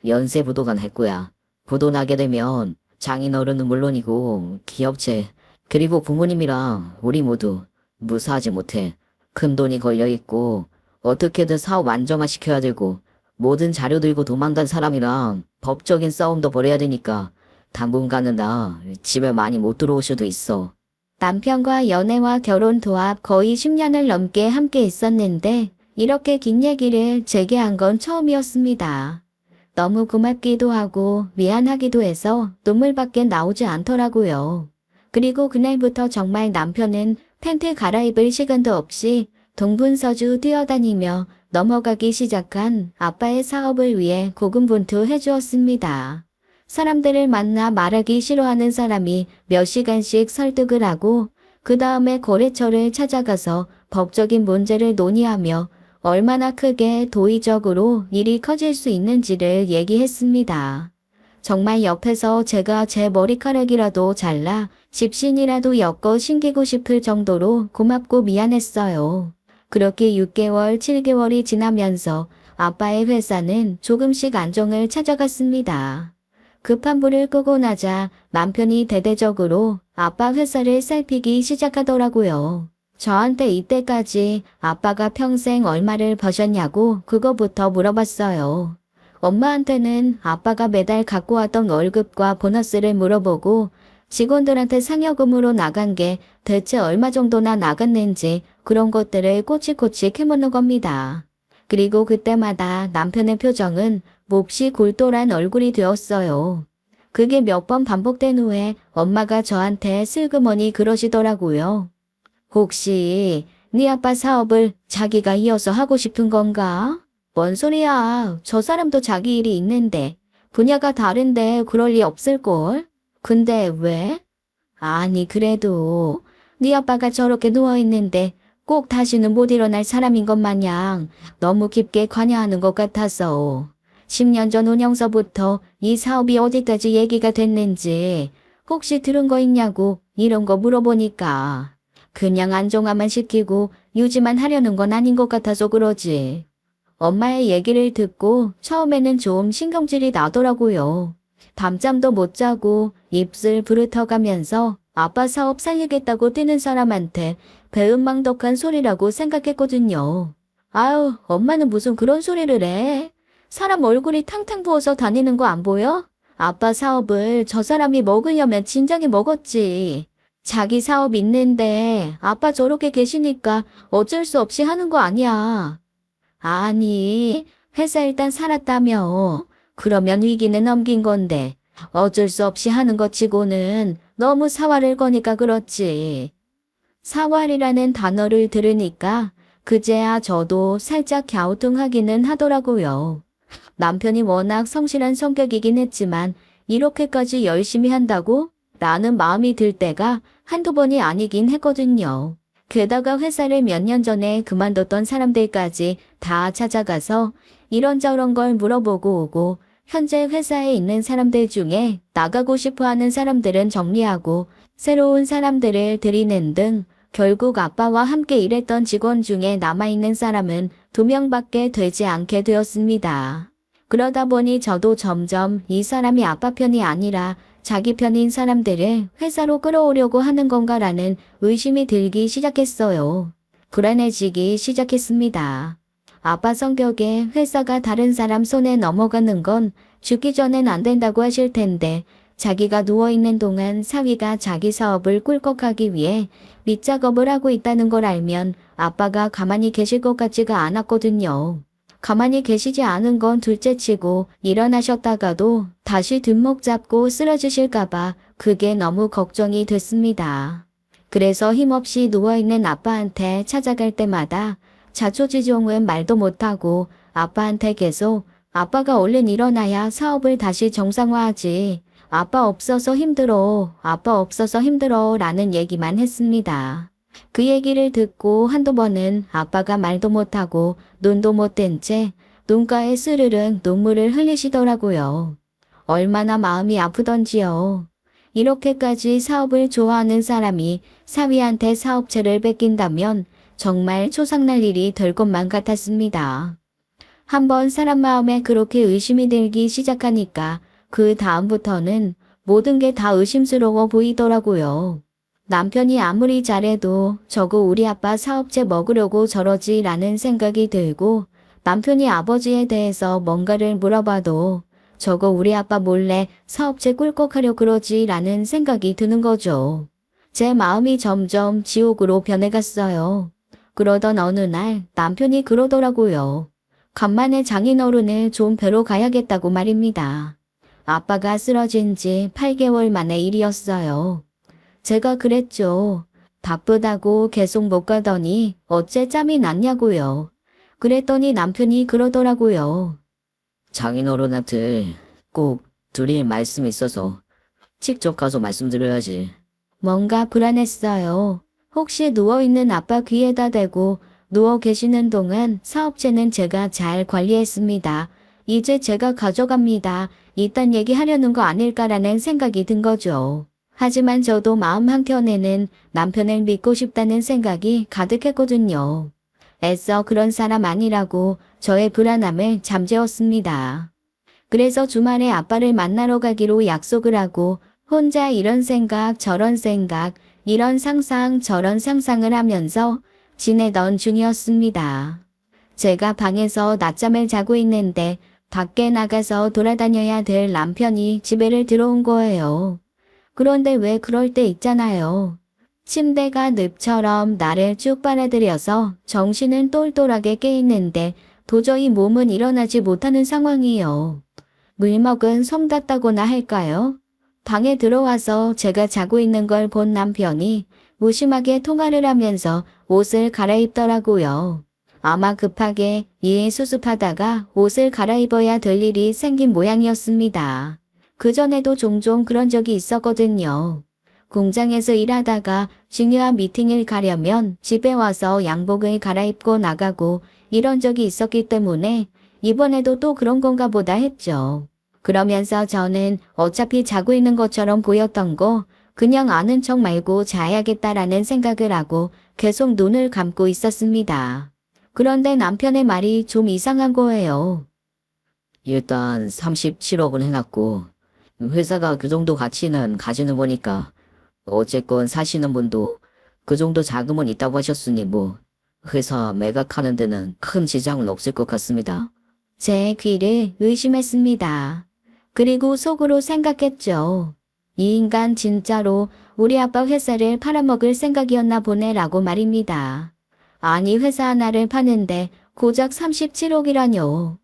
연쇄 부도가 날 거야. 부도 나게 되면 장인어른은 물론이고 기업체 그리고 부모님이랑 우리 모두 무사하지 못해. 큰 돈이 걸려 있고 어떻게든 사업 안정화시켜야 되고 모든 자료 들고 도망간 사람이랑 법적인 싸움도 벌여야 되니까 당분간은 나 집에 많이 못 들어올 수도 있어. 남편과 연애와 결혼 도합 거의 10년을 넘게 함께 있었는데 이렇게 긴 얘기를 제게 한 건 처음이었습니다. 너무 고맙기도 하고 미안하기도 해서 눈물밖에 나오지 않더라고요. 그리고 그날부터 정말 남편은 팬티 갈아입을 시간도 없이 동분서주 뛰어다니며 넘어가기 시작한 아빠의 사업을 위해 고군분투해 주었습니다. 사람들을 만나 말하기 싫어하는 사람이 몇 시간씩 설득을 하고 그 다음에 거래처를 찾아가서 법적인 문제를 논의하며 얼마나 크게 도의적으로 일이 커질 수 있는지를 얘기했습니다. 정말 옆에서 제가 제 머리카락이라도 잘라 집신이라도 엮어 신기고 싶을 정도로 고맙고 미안했어요. 그렇게 6개월, 7개월이 지나면서 아빠의 회사는 조금씩 안정을 찾아갔습니다. 급한 불을 끄고 나자 남편이 대대적으로 아빠 회사를 살피기 시작하더라고요. 저한테 이때까지 아빠가 평생 얼마를 버셨냐고 그거부터 물어봤어요. 엄마한테는 아빠가 매달 갖고 왔던 월급과 보너스를 물어보고 직원들한테 상여금으로 나간 게 대체 얼마 정도나 나갔는지 그런 것들을 꼬치꼬치 캐묻는 겁니다. 그리고 그때마다 남편의 표정은 몹시 골똘한 얼굴이 되었어요. 그게 몇 번 반복된 후에 엄마가 저한테 슬그머니 그러시더라고요. 혹시 네 아빠 사업을 자기가 이어서 하고 싶은 건가? 뭔 소리야. 저 사람도 자기 일이 있는데 분야가 다른데 그럴 리 없을걸? 근데 왜? 아니 그래도 네 아빠가 저렇게 누워있는데 꼭 다시는 못 일어날 사람인 것 마냥 너무 깊게 관여하는 것 같아서 10년 전 운영서부터 이 사업이 어디까지 얘기가 됐는지 혹시 들은 거 있냐고 이런 거 물어보니까 그냥 안정화만 시키고 유지만 하려는 건 아닌 것 같아서 그러지. 엄마의 얘기를 듣고 처음에는 좀 신경질이 나더라고요. 밤잠도 못 자고 입술 부르터가면서 아빠 사업 살리겠다고 뛰는 사람한테 배은망덕한 소리라고 생각했거든요. 아유, 엄마는 무슨 그런 소리를 해? 사람 얼굴이 탕탕 부어서 다니는 거 안 보여? 아빠 사업을 저 사람이 먹으려면 진작에 먹었지. 자기 사업 있는데 아빠 저렇게 계시니까 어쩔 수 없이 하는 거 아니야. 아니, 회사 일단 살았다며. 그러면 위기는 넘긴 건데 어쩔 수 없이 하는 것 치고는 너무 사활을 거니까 그렇지. 사활이라는 단어를 들으니까 그제야 저도 살짝 갸우뚱하기는 하더라고요. 남편이 워낙 성실한 성격이긴 했지만 이렇게까지 열심히 한다고? 라는 마음이 들 때가 한두 번이 아니긴 했거든요. 게다가 회사를 몇 년 전에 그만뒀던 사람들까지 다 찾아가서 이런저런 걸 물어보고 오고 현재 회사에 있는 사람들 중에 나가고 싶어하는 사람들은 정리하고 새로운 사람들을 들이는 등 결국 아빠와 함께 일했던 직원 중에 남아있는 사람은 2명밖에 되지 않게 되었습니다. 그러다 보니 저도 점점 이 사람이 아빠 편이 아니라 자기 편인 사람들을 회사로 끌어오려고 하는 건가라는 의심이 들기 시작했어요. 불안해지기 시작했습니다. 아빠 성격에 회사가 다른 사람 손에 넘어가는 건 죽기 전엔 안 된다고 하실 텐데 자기가 누워있는 동안 사위가 자기 사업을 꿀꺽하기 위해 밑작업을 하고 있다는 걸 알면 아빠가 가만히 계실 것 같지가 않았거든요. 가만히 계시지 않은 건 둘째치고 일어나셨다가도 다시 뒷목 잡고 쓰러지실까봐 그게 너무 걱정이 됐습니다. 그래서 힘없이 누워있는 아빠한테 찾아갈 때마다 자초지종은 말도 못하고 아빠한테 계속 아빠가 얼른 일어나야 사업을 다시 정상화하지. 아빠 없어서 힘들어. 아빠 없어서 힘들어. 라는 얘기만 했습니다. 그 얘기를 듣고 한두 번은 아빠가 말도 못하고 눈도 못 뜬 채 눈가에 스르륵 눈물을 흘리시더라고요. 얼마나 마음이 아프던지요. 이렇게까지 사업을 좋아하는 사람이 사위한테 사업체를 뺏긴다면 정말 초상날 일이 될 것만 같았습니다. 한번 사람 마음에 그렇게 의심이 들기 시작하니까 그 다음부터는 모든 게 다 의심스러워 보이더라고요. 남편이 아무리 잘해도 저거 우리 아빠 사업체 먹으려고 저러지 라는 생각이 들고 남편이 아버지에 대해서 뭔가를 물어봐도 저거 우리 아빠 몰래 사업체 꿀꺽하려 그러지 라는 생각이 드는 거죠. 제 마음이 점점 지옥으로 변해갔어요. 그러던 어느 날 남편이 그러더라고요. 간만에 장인어른을 좀 뵈러 가야겠다고 말입니다. 아빠가 쓰러진 지 8개월 만의 일이었어요. 제가 그랬죠. 바쁘다고 계속 못 가더니 어째 짬이 났냐고요. 그랬더니 남편이 그러더라고요. 장인어른한테 꼭 드릴 말씀이 있어서 직접 가서 말씀드려야지. 뭔가 불안했어요. 혹시 누워있는 아빠 귀에다 대고 누워 계시는 동안 사업체는 제가 잘 관리했습니다. 이제 제가 가져갑니다. 이딴 얘기하려는 거 아닐까라는 생각이 든 거죠. 하지만 저도 마음 한켠에는 남편을 믿고 싶다는 생각이 가득했거든요. 애써 그런 사람 아니라고 저의 불안함을 잠재웠습니다. 그래서 주말에 아빠를 만나러 가기로 약속을 하고 혼자 이런 생각 저런 생각 이런 상상 저런 상상을 하면서 지내던 중이었습니다. 제가 방에서 낮잠을 자고 있는데 밖에 나가서 돌아다녀야 될 남편이 집에를 들어온 거예요. 그런데 왜 그럴 때 있잖아요. 침대가 늪처럼 나를 쭉 빨아들여서 정신은 똘똘하게 깨있는데 도저히 몸은 일어나지 못하는 상황이에요. 물먹은 솜 닿다고나 할까요? 방에 들어와서 제가 자고 있는 걸 본 남편이 무심하게 통화를 하면서 옷을 갈아입더라고요. 아마 급하게 일 수습하다가 옷을 갈아입어야 될 일이 생긴 모양이었습니다. 그전에도 종종 그런 적이 있었거든요. 공장에서 일하다가 중요한 미팅을 가려면 집에 와서 양복을 갈아입고 나가고 이런 적이 있었기 때문에 이번에도 또 그런 건가 보다 했죠. 그러면서 저는 어차피 자고 있는 것처럼 보였던 거 그냥 아는 척 말고 자야겠다라는 생각을 하고 계속 눈을 감고 있었습니다. 그런데 남편의 말이 좀 이상한 거예요. 일단 37억은 해놨고 회사가 그 정도 가치는 가지는 거니까 어쨌건 사시는 분도 그 정도 자금은 있다고 하셨으니 뭐 회사 매각하는 데는 큰 지장은 없을 것 같습니다. 제 귀를 의심했습니다. 그리고 속으로 생각했죠. 이 인간 진짜로 우리 아빠 회사를 팔아먹을 생각이었나 보네라고 말입니다. 아니 회사 하나를 파는데 고작 37억이라뇨.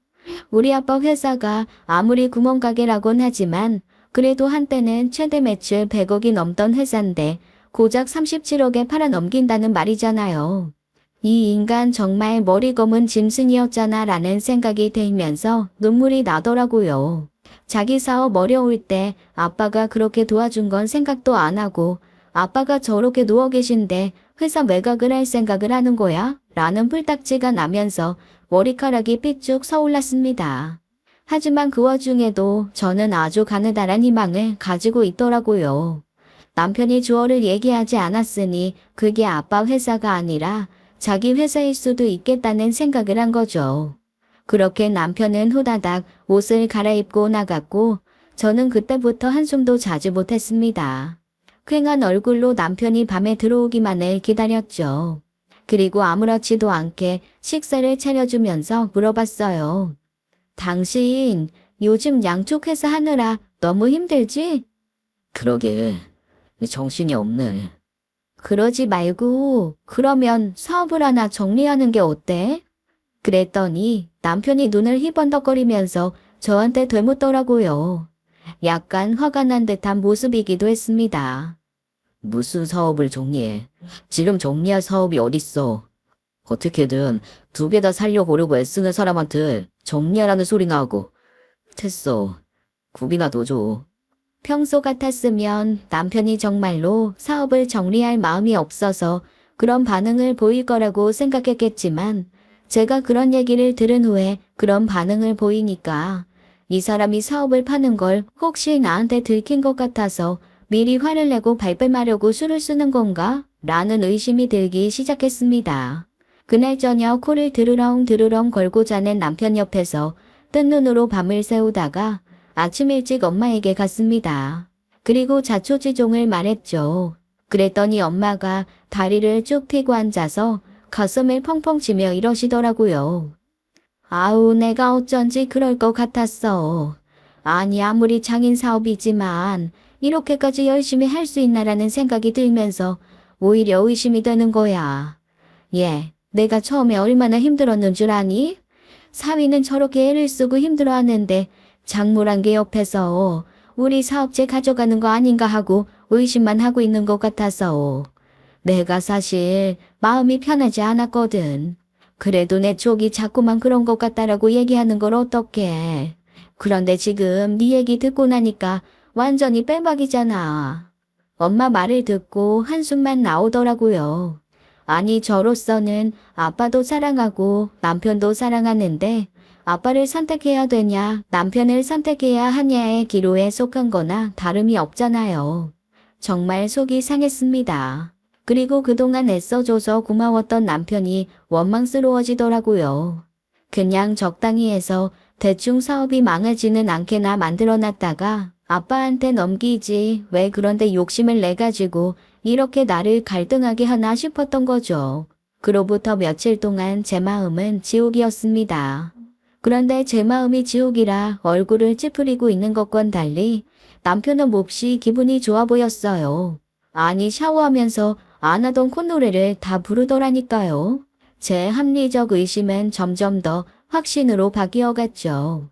우리 아빠 회사가 아무리 구멍가게라곤 하지만 그래도 한때는 최대 매출 100억이 넘던 회사인데 고작 37억에 팔아넘긴다는 말이잖아요. 이 인간 정말 머리 검은 짐승이었잖아 라는 생각이 들면서 눈물이 나더라고요. 자기 사업 어려울 때 아빠가 그렇게 도와준 건 생각도 안 하고 아빠가 저렇게 누워 계신데 회사 매각을 할 생각을 하는 거야? 라는 불딱지가 나면서 머리카락이 삐쭉 서올랐습니다. 하지만 그 와중에도 저는 아주 가느다란 희망을 가지고 있더라고요. 남편이 주어를 얘기하지 않았으니 그게 아빠 회사가 아니라 자기 회사일 수도 있겠다는 생각을 한 거죠. 그렇게 남편은 후다닥 옷을 갈아입고 나갔고 저는 그때부터 한숨도 자지 못했습니다. 퀭한 얼굴로 남편이 밤에 들어오기만을 기다렸죠. 그리고 아무렇지도 않게 식사를 차려주면서 물어봤어요. 당신 요즘 양쪽 회사 하느라 너무 힘들지? 그러게 정신이 없네. 그러지 말고 그러면 사업을 하나 정리하는 게 어때? 그랬더니 남편이 눈을 희번덕거리면서 저한테 되묻더라고요. 약간 화가 난 듯한 모습이기도 했습니다. 무슨 사업을 정리해. 지금 정리할 사업이 어딨어. 어떻게든 두 개 다 살려보려고 애쓰는 사람한테 정리하라는 소리나 하고. 됐어. 굽이나 더 줘. 평소 같았으면 남편이 정말로 사업을 정리할 마음이 없어서 그런 반응을 보일 거라고 생각했겠지만 제가 그런 얘기를 들은 후에 그런 반응을 보이니까 이 사람이 사업을 파는 걸 혹시 나한테 들킨 것 같아서 미리 화를 내고 발뺌하려고 수를 쓰는 건가? 라는 의심이 들기 시작했습니다. 그날 저녁 코를 드르렁 걸고 자는 남편 옆에서 뜬 눈으로 밤을 새우다가 아침 일찍 엄마에게 갔습니다. 그리고 자초지종을 말했죠. 그랬더니 엄마가 다리를 쭉 펴고 앉아서 가슴을 펑펑 치며 이러시더라고요. 아우 내가 어쩐지 그럴 것 같았어. 아니 아무리 장인 사업이지만 이렇게까지 열심히 할 수 있나라는 생각이 들면서 오히려 의심이 되는 거야. 예, 내가 처음에 얼마나 힘들었는 줄 아니? 사위는 저렇게 애를 쓰고 힘들어하는데 장모란 게 옆에서 우리 사업체 가져가는 거 아닌가 하고 의심만 하고 있는 것 같아서 내가 사실 마음이 편하지 않았거든. 그래도 내 쪽이 자꾸만 그런 것 같다라고 얘기하는 걸 어떡해. 그런데 지금 네 얘기 듣고 나니까 완전히 빼박이잖아. 엄마 말을 듣고 한숨만 나오더라고요. 아니, 저로서는 아빠도 사랑하고 남편도 사랑하는데 아빠를 선택해야 되냐, 남편을 선택해야 하냐의 기로에 속한 거나 다름이 없잖아요. 정말 속이 상했습니다. 그리고 그동안 애써줘서 고마웠던 남편이 원망스러워지더라고요. 그냥 적당히 해서 대충 사업이 망하지는 않게나 만들어놨다가 아빠한테 넘기지 왜 그런데 욕심을 내가지고 이렇게 나를 갈등하게 하나 싶었던 거죠. 그로부터 며칠 동안 제 마음은 지옥이었습니다. 그런데 제 마음이 지옥이라 얼굴을 찌푸리고 있는 것과는 달리 남편은 몹시 기분이 좋아 보였어요. 아니, 샤워하면서 안 하던 콧노래를 다 부르더라니까요. 제 합리적 의심은 점점 더 확신으로 바뀌어갔죠.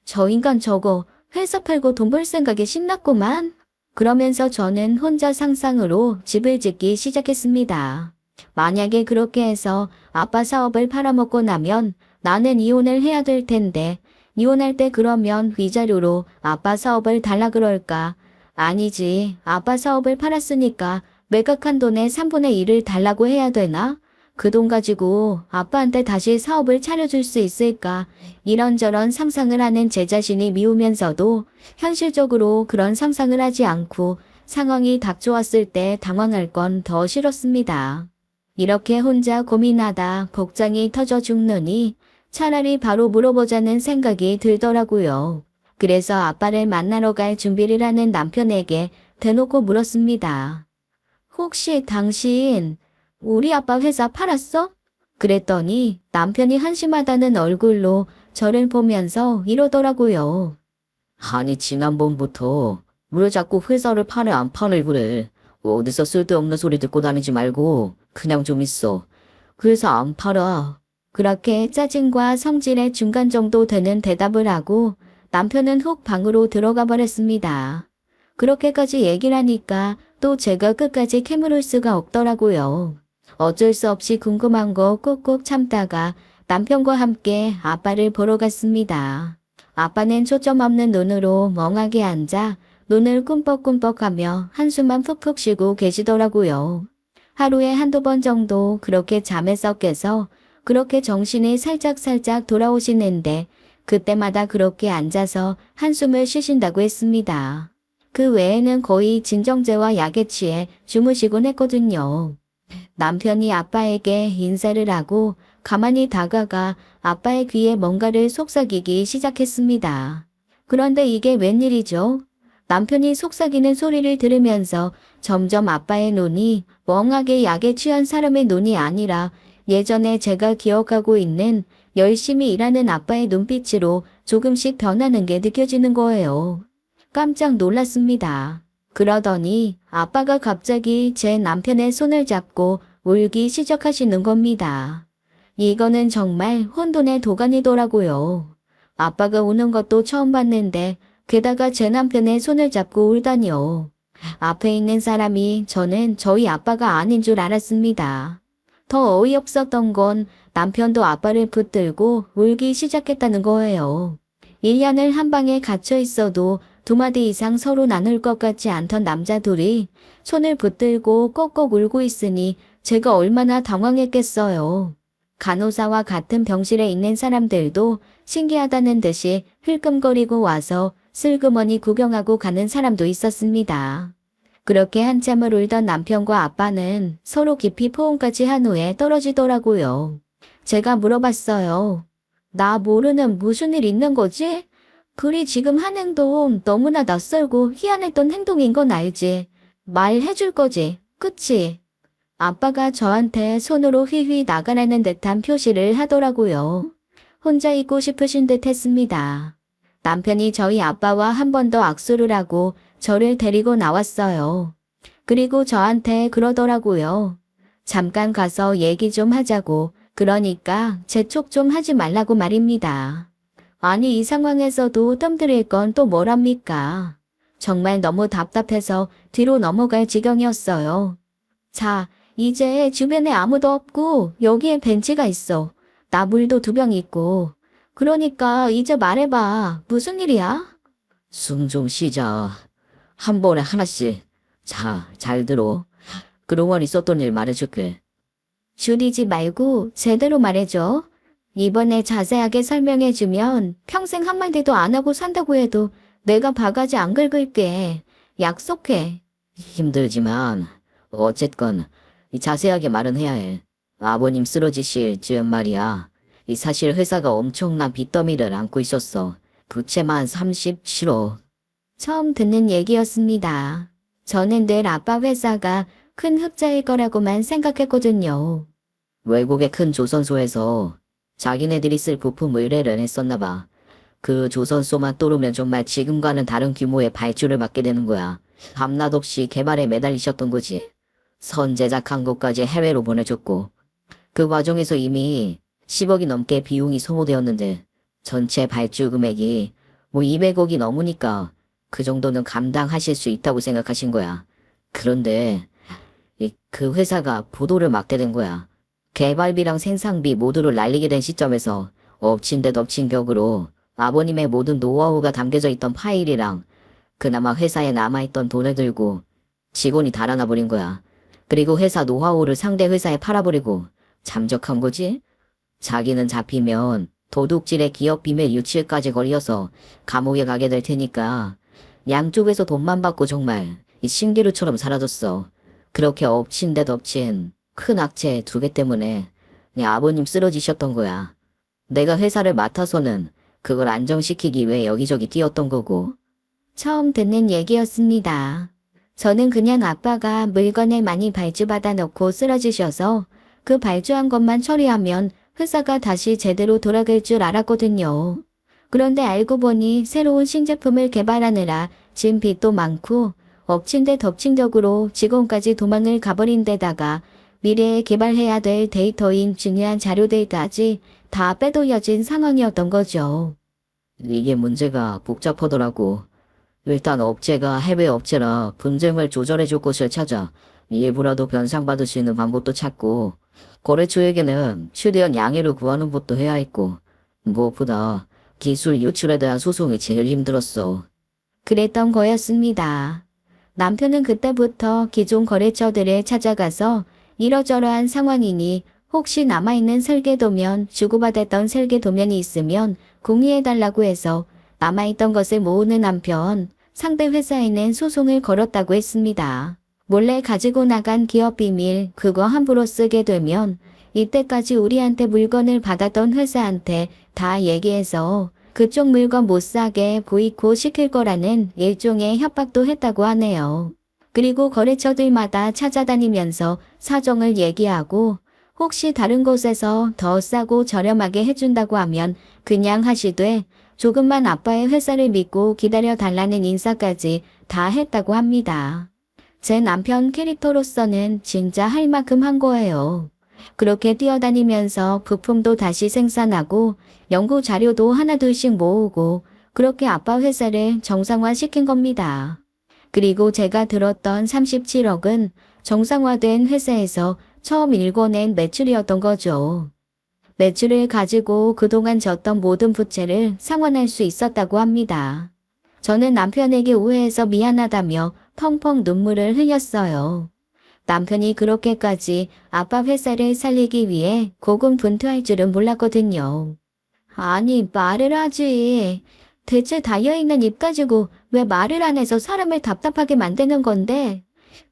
저 인간 저거 회사 팔고 돈 벌 생각에 신났구만. 그러면서 저는 혼자 상상으로 집을 짓기 시작했습니다. 만약에 그렇게 해서 아빠 사업을 팔아먹고 나면 나는 이혼을 해야 될 텐데 이혼할 때 그러면 위자료로 아빠 사업을 달라 그럴까? 아니지. 아빠 사업을 팔았으니까 매각한 돈의 3분의 1을 달라고 해야 되나? 그 돈 가지고 아빠한테 다시 사업을 차려줄 수 있을까? 이런저런 상상을 하는 제 자신이 미우면서도 현실적으로 그런 상상을 하지 않고 상황이 닥쳐왔을 때 당황할 건 더 싫었습니다. 이렇게 혼자 고민하다 복장이 터져 죽느니 차라리 바로 물어보자는 생각이 들더라고요. 그래서 아빠를 만나러 갈 준비를 하는 남편에게 대놓고 물었습니다. 혹시 당신 우리 아빠 회사 팔았어? 그랬더니 남편이 한심하다는 얼굴로 저를 보면서 이러더라고요. 아니, 지난번부터 왜 자꾸 회사를 팔에 안 팔을 그래. 어디서 쓸데없는 소리 듣고 다니지 말고 그냥 좀 있어. 회사 안 팔아. 그렇게 짜증과 성질의 중간 정도 되는 대답을 하고 남편은 훅 방으로 들어가 버렸습니다. 그렇게까지 얘기를 하니까 또 제가 끝까지 캐물을 수가 없더라고요. 어쩔 수 없이 궁금한 거 꾹꾹 참다가 남편과 함께 아빠를 보러 갔습니다. 아빠는 초점 없는 눈으로 멍하게 앉아 눈을 꿈뻑꿈뻑하며 한숨만 푹푹 쉬고 계시더라고요. 하루에 한두 번 정도 그렇게 잠에서 깨서 그렇게 정신이 살짝살짝 돌아오시는데 그때마다 그렇게 앉아서 한숨을 쉬신다고 했습니다. 그 외에는 거의 진정제와 약에 취해 주무시곤 했거든요. 남편이 아빠에게 인사를 하고 가만히 다가가 아빠의 귀에 뭔가를 속삭이기 시작했습니다. 그런데 이게 웬일이죠? 남편이 속삭이는 소리를 들으면서 점점 아빠의 눈이 멍하게 약에 취한 사람의 눈이 아니라 예전에 제가 기억하고 있는 열심히 일하는 아빠의 눈빛으로 조금씩 변하는 게 느껴지는 거예요. 깜짝 놀랐습니다. 그러더니 아빠가 갑자기 제 남편의 손을 잡고 울기 시작하시는 겁니다. 이거는 정말 혼돈의 도가니더라고요. 아빠가 우는 것도 처음 봤는데 게다가 제 남편의 손을 잡고 울다니요. 앞에 있는 사람이 저는 저희 아빠가 아닌 줄 알았습니다. 더 어이없었던 건 남편도 아빠를 붙들고 울기 시작했다는 거예요. 1년을 한 방에 갇혀 있어도 2마디 이상 서로 나눌 것 같지 않던 남자 둘이 손을 붙들고 꼭꼭 울고 있으니 제가 얼마나 당황했겠어요. 간호사와 같은 병실에 있는 사람들도 신기하다는 듯이 흘끔거리고 와서 슬그머니 구경하고 가는 사람도 있었습니다. 그렇게 한참을 울던 남편과 아빠는 서로 깊이 포옹까지 한 후에 떨어지더라고요. 제가 물어봤어요. 나 모르는 무슨 일 있는 거지? 그리 지금 한 행동 너무나 낯설고 희한했던 행동인 건 알지? 말해줄 거지, 그치? 아빠가 저한테 손으로 휘휘 나가라는 듯한 표시를 하더라고요. 혼자 있고 싶으신 듯 했습니다. 남편이 저희 아빠와 한 번 더 악수를 하고 저를 데리고 나왔어요. 그리고 저한테 그러더라고요. 잠깐 가서 얘기 좀 하자고. 그러니까 재촉 좀 하지 말라고 말입니다. 아니, 이 상황에서도 뜸들일 건 또 뭐랍니까? 정말 너무 답답해서 뒤로 넘어갈 지경이었어요. 자, 이제 주변에 아무도 없고 여기에 벤치가 있어. 나 물도 2병 있고. 그러니까 이제 말해봐. 무슨 일이야? 숨 좀 쉬자. 한 번에 하나씩. 자, 잘 들어. 그동안 있었던 일 말해줄게. 줄이지 말고 제대로 말해줘. 이번에 자세하게 설명해주면 평생 한마디도 안 하고 산다고 해도 내가 바가지 안 긁을게. 약속해. 힘들지만 어쨌건 이 자세하게 말은 해야 해. 아버님 쓰러지실 즈음 말이야. 이 사실 회사가 엄청난 빚더미를 안고 있었어. 부채만 37억. 처음 듣는 얘기였습니다. 저는 늘 아빠 회사가 큰 흑자일 거라고만 생각했거든요. 외국의 큰 조선소에서 자기네들이 쓸 부품 의뢰를 했었나 봐. 그 조선소만 떠오르면 정말 지금과는 다른 규모의 발주를 받게 되는 거야. 밤낮 없이 개발에 매달리셨던 거지. 선 제작한 것까지 해외로 보내줬고 그 과정에서 이미 10억이 넘게 비용이 소모되었는데 전체 발주 금액이 뭐 200억이 넘으니까 그 정도는 감당하실 수 있다고 생각하신 거야. 그런데 그 회사가 부도를 맞게 된 거야. 개발비랑 생산비 모두를 날리게 된 시점에서 엎친 데 덮친 격으로 아버님의 모든 노하우가 담겨져 있던 파일이랑 그나마 회사에 남아있던 돈을 들고 직원이 달아나 버린 거야. 그리고 회사 노하우를 상대 회사에 팔아버리고 잠적한 거지? 자기는 잡히면 도둑질에 기업 비밀 유출까지 걸려서 감옥에 가게 될 테니까 양쪽에서 돈만 받고 정말 이 신기루처럼 사라졌어. 그렇게 엎친 데 덮친 큰 악재 2개 때문에 내 아버님 쓰러지셨던 거야. 내가 회사를 맡아서는 그걸 안정시키기 위해 여기저기 뛰었던 거고. 처음 듣는 얘기였습니다. 저는 그냥 아빠가 물건을 많이 발주받아 놓고 쓰러지셔서 그 발주한 것만 처리하면 회사가 다시 제대로 돌아갈 줄 알았거든요. 그런데 알고 보니 새로운 신제품을 개발하느라 진 빚도 많고 엎친 데 덮친 격으로 직원까지 도망을 가버린 데다가 미래에 개발해야 될 데이터인 중요한 자료들까지 다 빼돌려진 상황이었던 거죠. 이게 문제가 복잡하더라고. 일단 업체가 해외 업체라 분쟁을 조절해줄 곳을 찾아 일부라도 변상받을 수 있는 방법도 찾고 거래처에게는 최대한 양해를 구하는 것도 해야 했고 무엇보다 기술 유출에 대한 소송이 제일 힘들었어. 그랬던 거였습니다. 남편은 그때부터 기존 거래처들을 찾아가서 이러저러한 상황이니 혹시 남아있는 설계도면 주고받았던 설계도면이 있으면 공유해달라고 해서 남아있던 것을 모으는 한편 상대 회사에는 소송을 걸었다고 했습니다. 몰래 가지고 나간 기업 비밀 그거 함부로 쓰게 되면 이때까지 우리한테 물건을 받았던 회사한테 다 얘기해서 그쪽 물건 못 사게 보이콧 시킬 거라는 일종의 협박도 했다고 하네요. 그리고 거래처들마다 찾아다니면서 사정을 얘기하고 혹시 다른 곳에서 더 싸고 저렴하게 해준다고 하면 그냥 하시되 조금만 아빠의 회사를 믿고 기다려 달라는 인사까지 다 했다고 합니다. 제 남편 캐릭터로서는 진짜 할 만큼 한 거예요. 그렇게 뛰어다니면서 부품도 다시 생산하고 연구 자료도 하나둘씩 모으고 그렇게 아빠 회사를 정상화시킨 겁니다. 그리고 제가 들었던 37억은 정상화된 회사에서 처음 일궈낸 매출이었던 거죠. 매출을 가지고 그동안 졌던 모든 부채를 상환할 수 있었다고 합니다. 저는 남편에게 오해해서 미안하다며 펑펑 눈물을 흘렸어요. 남편이 그렇게까지 아빠 회사를 살리기 위해 고군분투할 줄은 몰랐거든요. 아니, 말을 하지. 대체 달려있는 입 가지고 왜 말을 안 해서 사람을 답답하게 만드는 건데?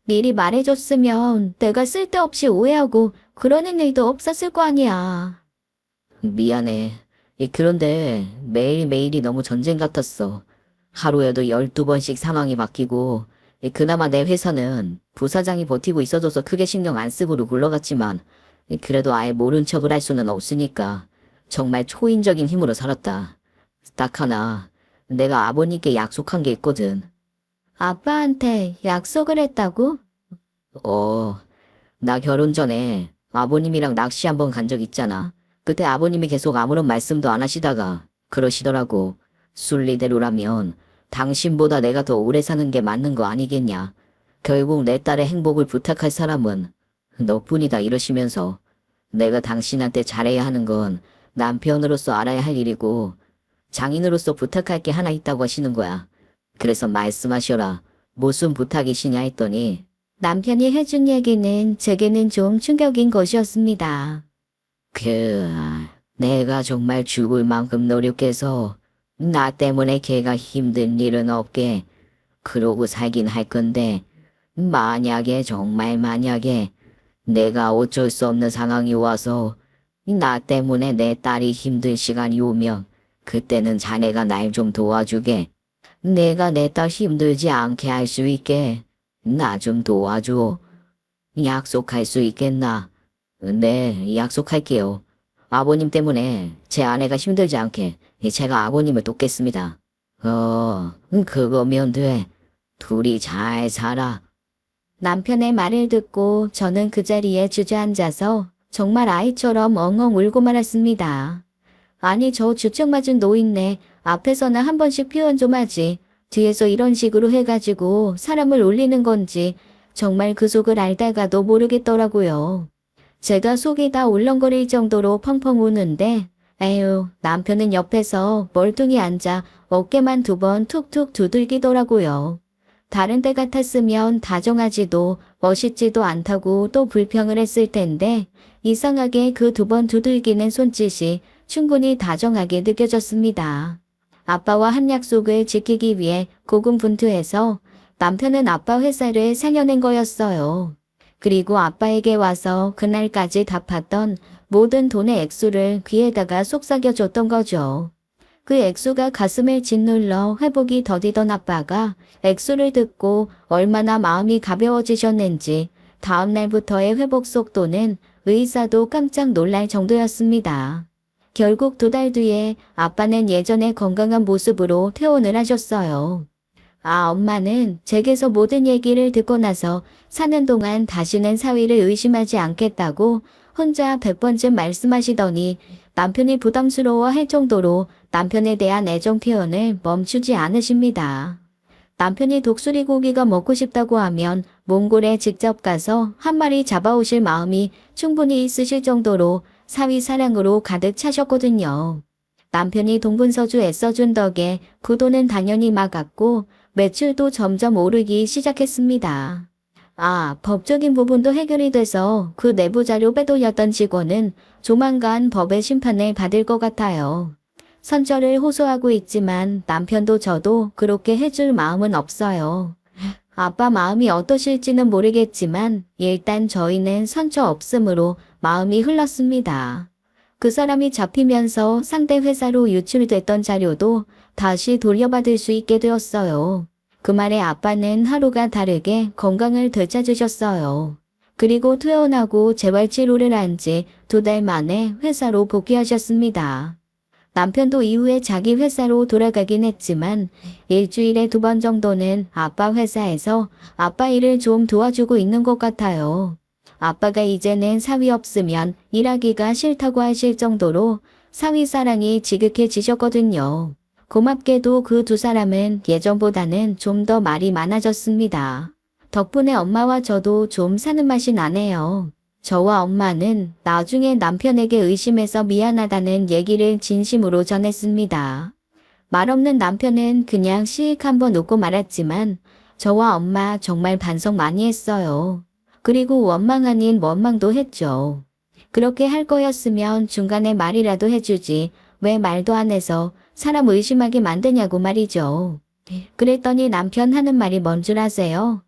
미리 말해줬으면 내가 쓸데없이 오해하고 그러는 일도 없었을 거 아니야. 미안해. 그런데 매일매일이 너무 전쟁 같았어. 하루에도 12번씩 상황이 바뀌고 그나마 내 회사는 부사장이 버티고 있어줘서 크게 신경 안 쓰고로 굴러갔지만 그래도 아예 모른 척을 할 수는 없으니까 정말 초인적인 힘으로 살았다. 딱 하나 내가 아버님께 약속한 게 있거든. 아빠한테 약속을 했다고? 나 결혼 전에 아버님이랑 낚시 한번 간 적 있잖아. 그때 아버님이 계속 아무런 말씀도 안 하시다가 그러시더라고. 순리대로라면 당신보다 내가 더 오래 사는 게 맞는 거 아니겠냐. 결국 내 딸의 행복을 부탁할 사람은 너뿐이다 이러시면서 내가 당신한테 잘해야 하는 건 남편으로서 알아야 할 일이고 장인으로서 부탁할 게 하나 있다고 하시는 거야. 그래서 말씀하셔라. 무슨 부탁이시냐 했더니 남편이 해준 얘기는 제게는 좀 충격인 것이었습니다. 내가 정말 죽을 만큼 노력해서 나 때문에 걔가 힘든 일은 없게 그러고 살긴 할 건데 정말 만약에 내가 어쩔 수 없는 상황이 와서 나 때문에 내 딸이 힘든 시간이 오면 그때는 자네가 날 좀 도와주게. 내가 내 딸 힘들지 않게 할 수 있게 나 좀 도와줘. 약속할 수 있겠나? 네, 약속할게요. 아버님 때문에 제 아내가 힘들지 않게 제가 아버님을 돕겠습니다. 그거면 돼. 둘이 잘 살아. 남편의 말을 듣고 저는 그 자리에 주저앉아서 정말 아이처럼 엉엉 울고 말았습니다. 아니 저 주책 맞은 노인네 앞에서는 한 번씩 표현 좀 하지 뒤에서 이런 식으로 해가지고 사람을 울리는 건지 정말 그 속을 알다가도 모르겠더라고요. 제가 속이 다 울렁거릴 정도로 펑펑 우는데 에휴 남편은 옆에서 멀뚱히 앉아 어깨만 2번 툭툭 두들기더라고요. 다른 때 같았으면 다정하지도 멋있지도 않다고 또 불평을 했을 텐데 이상하게 그 2번 두들기는 손짓이 충분히 다정하게 느껴졌습니다. 아빠와 한 약속을 지키기 위해 고군분투해서 남편은 아빠 회사를 살려낸 거였어요. 그리고 아빠에게 와서 그날까지 갚았던 모든 돈의 액수를 귀에다가 속삭여줬던 거죠. 그 액수가 가슴을 짓눌러 회복이 더디던 아빠가 액수를 듣고 얼마나 마음이 가벼워지셨는지 다음 날부터의 회복 속도는 의사도 깜짝 놀랄 정도였습니다. 결국 2달 뒤에 아빠는 예전의 건강한 모습으로 퇴원을 하셨어요. 엄마는 제게서 모든 얘기를 듣고 나서 사는 동안 다시는 사위를 의심하지 않겠다고 혼자 100번쯤 말씀하시더니 남편이 부담스러워 할 정도로 남편에 대한 애정 표현을 멈추지 않으십니다. 남편이 독수리 고기가 먹고 싶다고 하면 몽골에 직접 가서 한 마리 잡아오실 마음이 충분히 있으실 정도로 사위 사랑으로 가득 차셨거든요. 남편이 동분서주 애써준 덕에 그 돈은 당연히 막았고 매출도 점점 오르기 시작했습니다. 법적인 부분도 해결이 돼서 그 내부 자료 빼돌렸던 직원은 조만간 법의 심판을 받을 것 같아요. 선처를 호소하고 있지만 남편도 저도 그렇게 해줄 마음은 없어요. 아빠 마음이 어떠실지는 모르겠지만 일단 저희는 선처 없음으로 마음이 흘렀습니다. 그 사람이 잡히면서 상대 회사로 유출됐던 자료도 다시 돌려받을 수 있게 되었어요. 그 말에 아빠는 하루가 다르게 건강을 되찾으셨어요. 그리고 퇴원하고 재활치료를 한 지 2달 만에 회사로 복귀하셨습니다. 남편도 이후에 자기 회사로 돌아가긴 했지만 일주일에 2번 정도는 아빠 회사에서 아빠 일을 좀 도와주고 있는 것 같아요. 아빠가 이제는 사위 없으면 일하기가 싫다고 하실 정도로 사위 사랑이 지극해지셨거든요. 고맙게도 그 2사람은 예전보다는 좀 더 말이 많아졌습니다. 덕분에 엄마와 저도 좀 사는 맛이 나네요. 저와 엄마는 나중에 남편에게 의심해서 미안하다는 얘기를 진심으로 전했습니다. 말없는 남편은 그냥 씩 한번 웃고 말았지만 저와 엄마 정말 반성 많이 했어요. 그리고 원망 아닌 원망도 했죠. 그렇게 할 거였으면 중간에 말이라도 해주지 왜 말도 안 해서 사람 의심하게 만드냐고 말이죠. 그랬더니 남편 하는 말이 뭔 줄 아세요?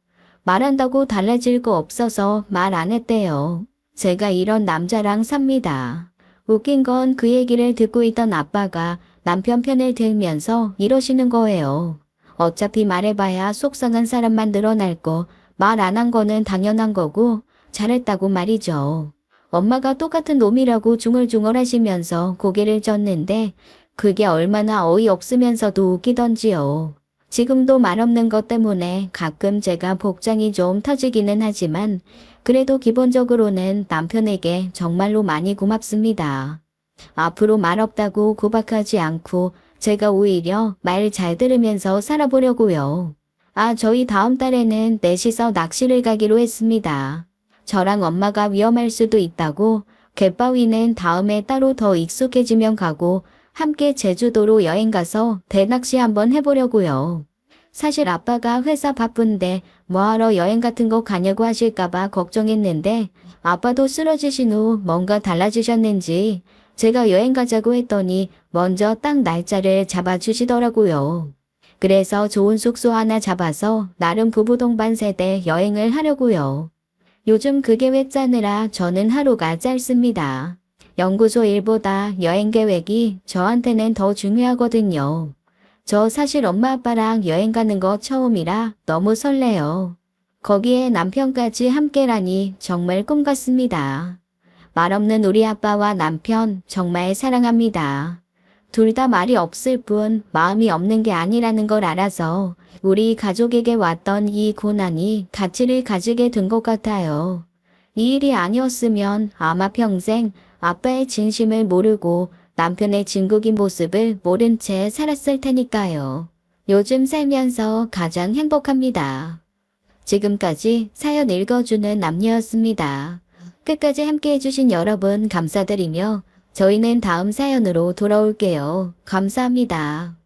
말한다고 달라질 거 없어서 말 안 했대요. 제가 이런 남자랑 삽니다. 웃긴 건 그 얘기를 듣고 있던 아빠가 남편 편을 들면서 이러시는 거예요. 어차피 말해봐야 속상한 사람만 늘어날 거, 말 안 한 거는 당연한 거고 잘했다고 말이죠. 엄마가 똑같은 놈이라고 중얼중얼 하시면서 고개를 젓는데 그게 얼마나 어이없으면서도 웃기던지요. 지금도 말 없는 것 때문에 가끔 제가 복장이 좀 터지기는 하지만 그래도 기본적으로는 남편에게 정말로 많이 고맙습니다. 앞으로 말 없다고 구박하지 않고 제가 오히려 말 잘 들으면서 살아보려고요. 저희 다음 달에는 넷이서 낚시를 가기로 했습니다. 저랑 엄마가 위험할 수도 있다고 갯바위는 다음에 따로 더 익숙해지면 가고 함께 제주도로 여행 가서 대낚시 한번 해보려고요. 사실 아빠가 회사 바쁜데 뭐하러 여행 같은 거 가냐고 하실까봐 걱정했는데 아빠도 쓰러지신 후 뭔가 달라지셨는지 제가 여행 가자고 했더니 먼저 딱 날짜를 잡아주시더라고요. 그래서 좋은 숙소 하나 잡아서 나름 부부 동반 세대 여행을 하려고요. 요즘 그 계획 짜느라 저는 하루가 짧습니다. 연구소 일보다 여행 계획이 저한테는 더 중요하거든요. 저 사실 엄마 아빠랑 여행 가는 거 처음이라 너무 설레요. 거기에 남편까지 함께라니 정말 꿈 같습니다. 말 없는 우리 아빠와 남편 정말 사랑합니다. 둘 다 말이 없을 뿐 마음이 없는 게 아니라는 걸 알아서 우리 가족에게 왔던 이 고난이 가치를 가지게 된 것 같아요. 이 일이 아니었으면 아마 평생 아빠의 진심을 모르고 남편의 진국인 모습을 모른 채 살았을 테니까요. 요즘 살면서 가장 행복합니다. 지금까지 사연 읽어주는 남녀였습니다. 끝까지 함께 해주신 여러분 감사드리며 저희는 다음 사연으로 돌아올게요. 감사합니다.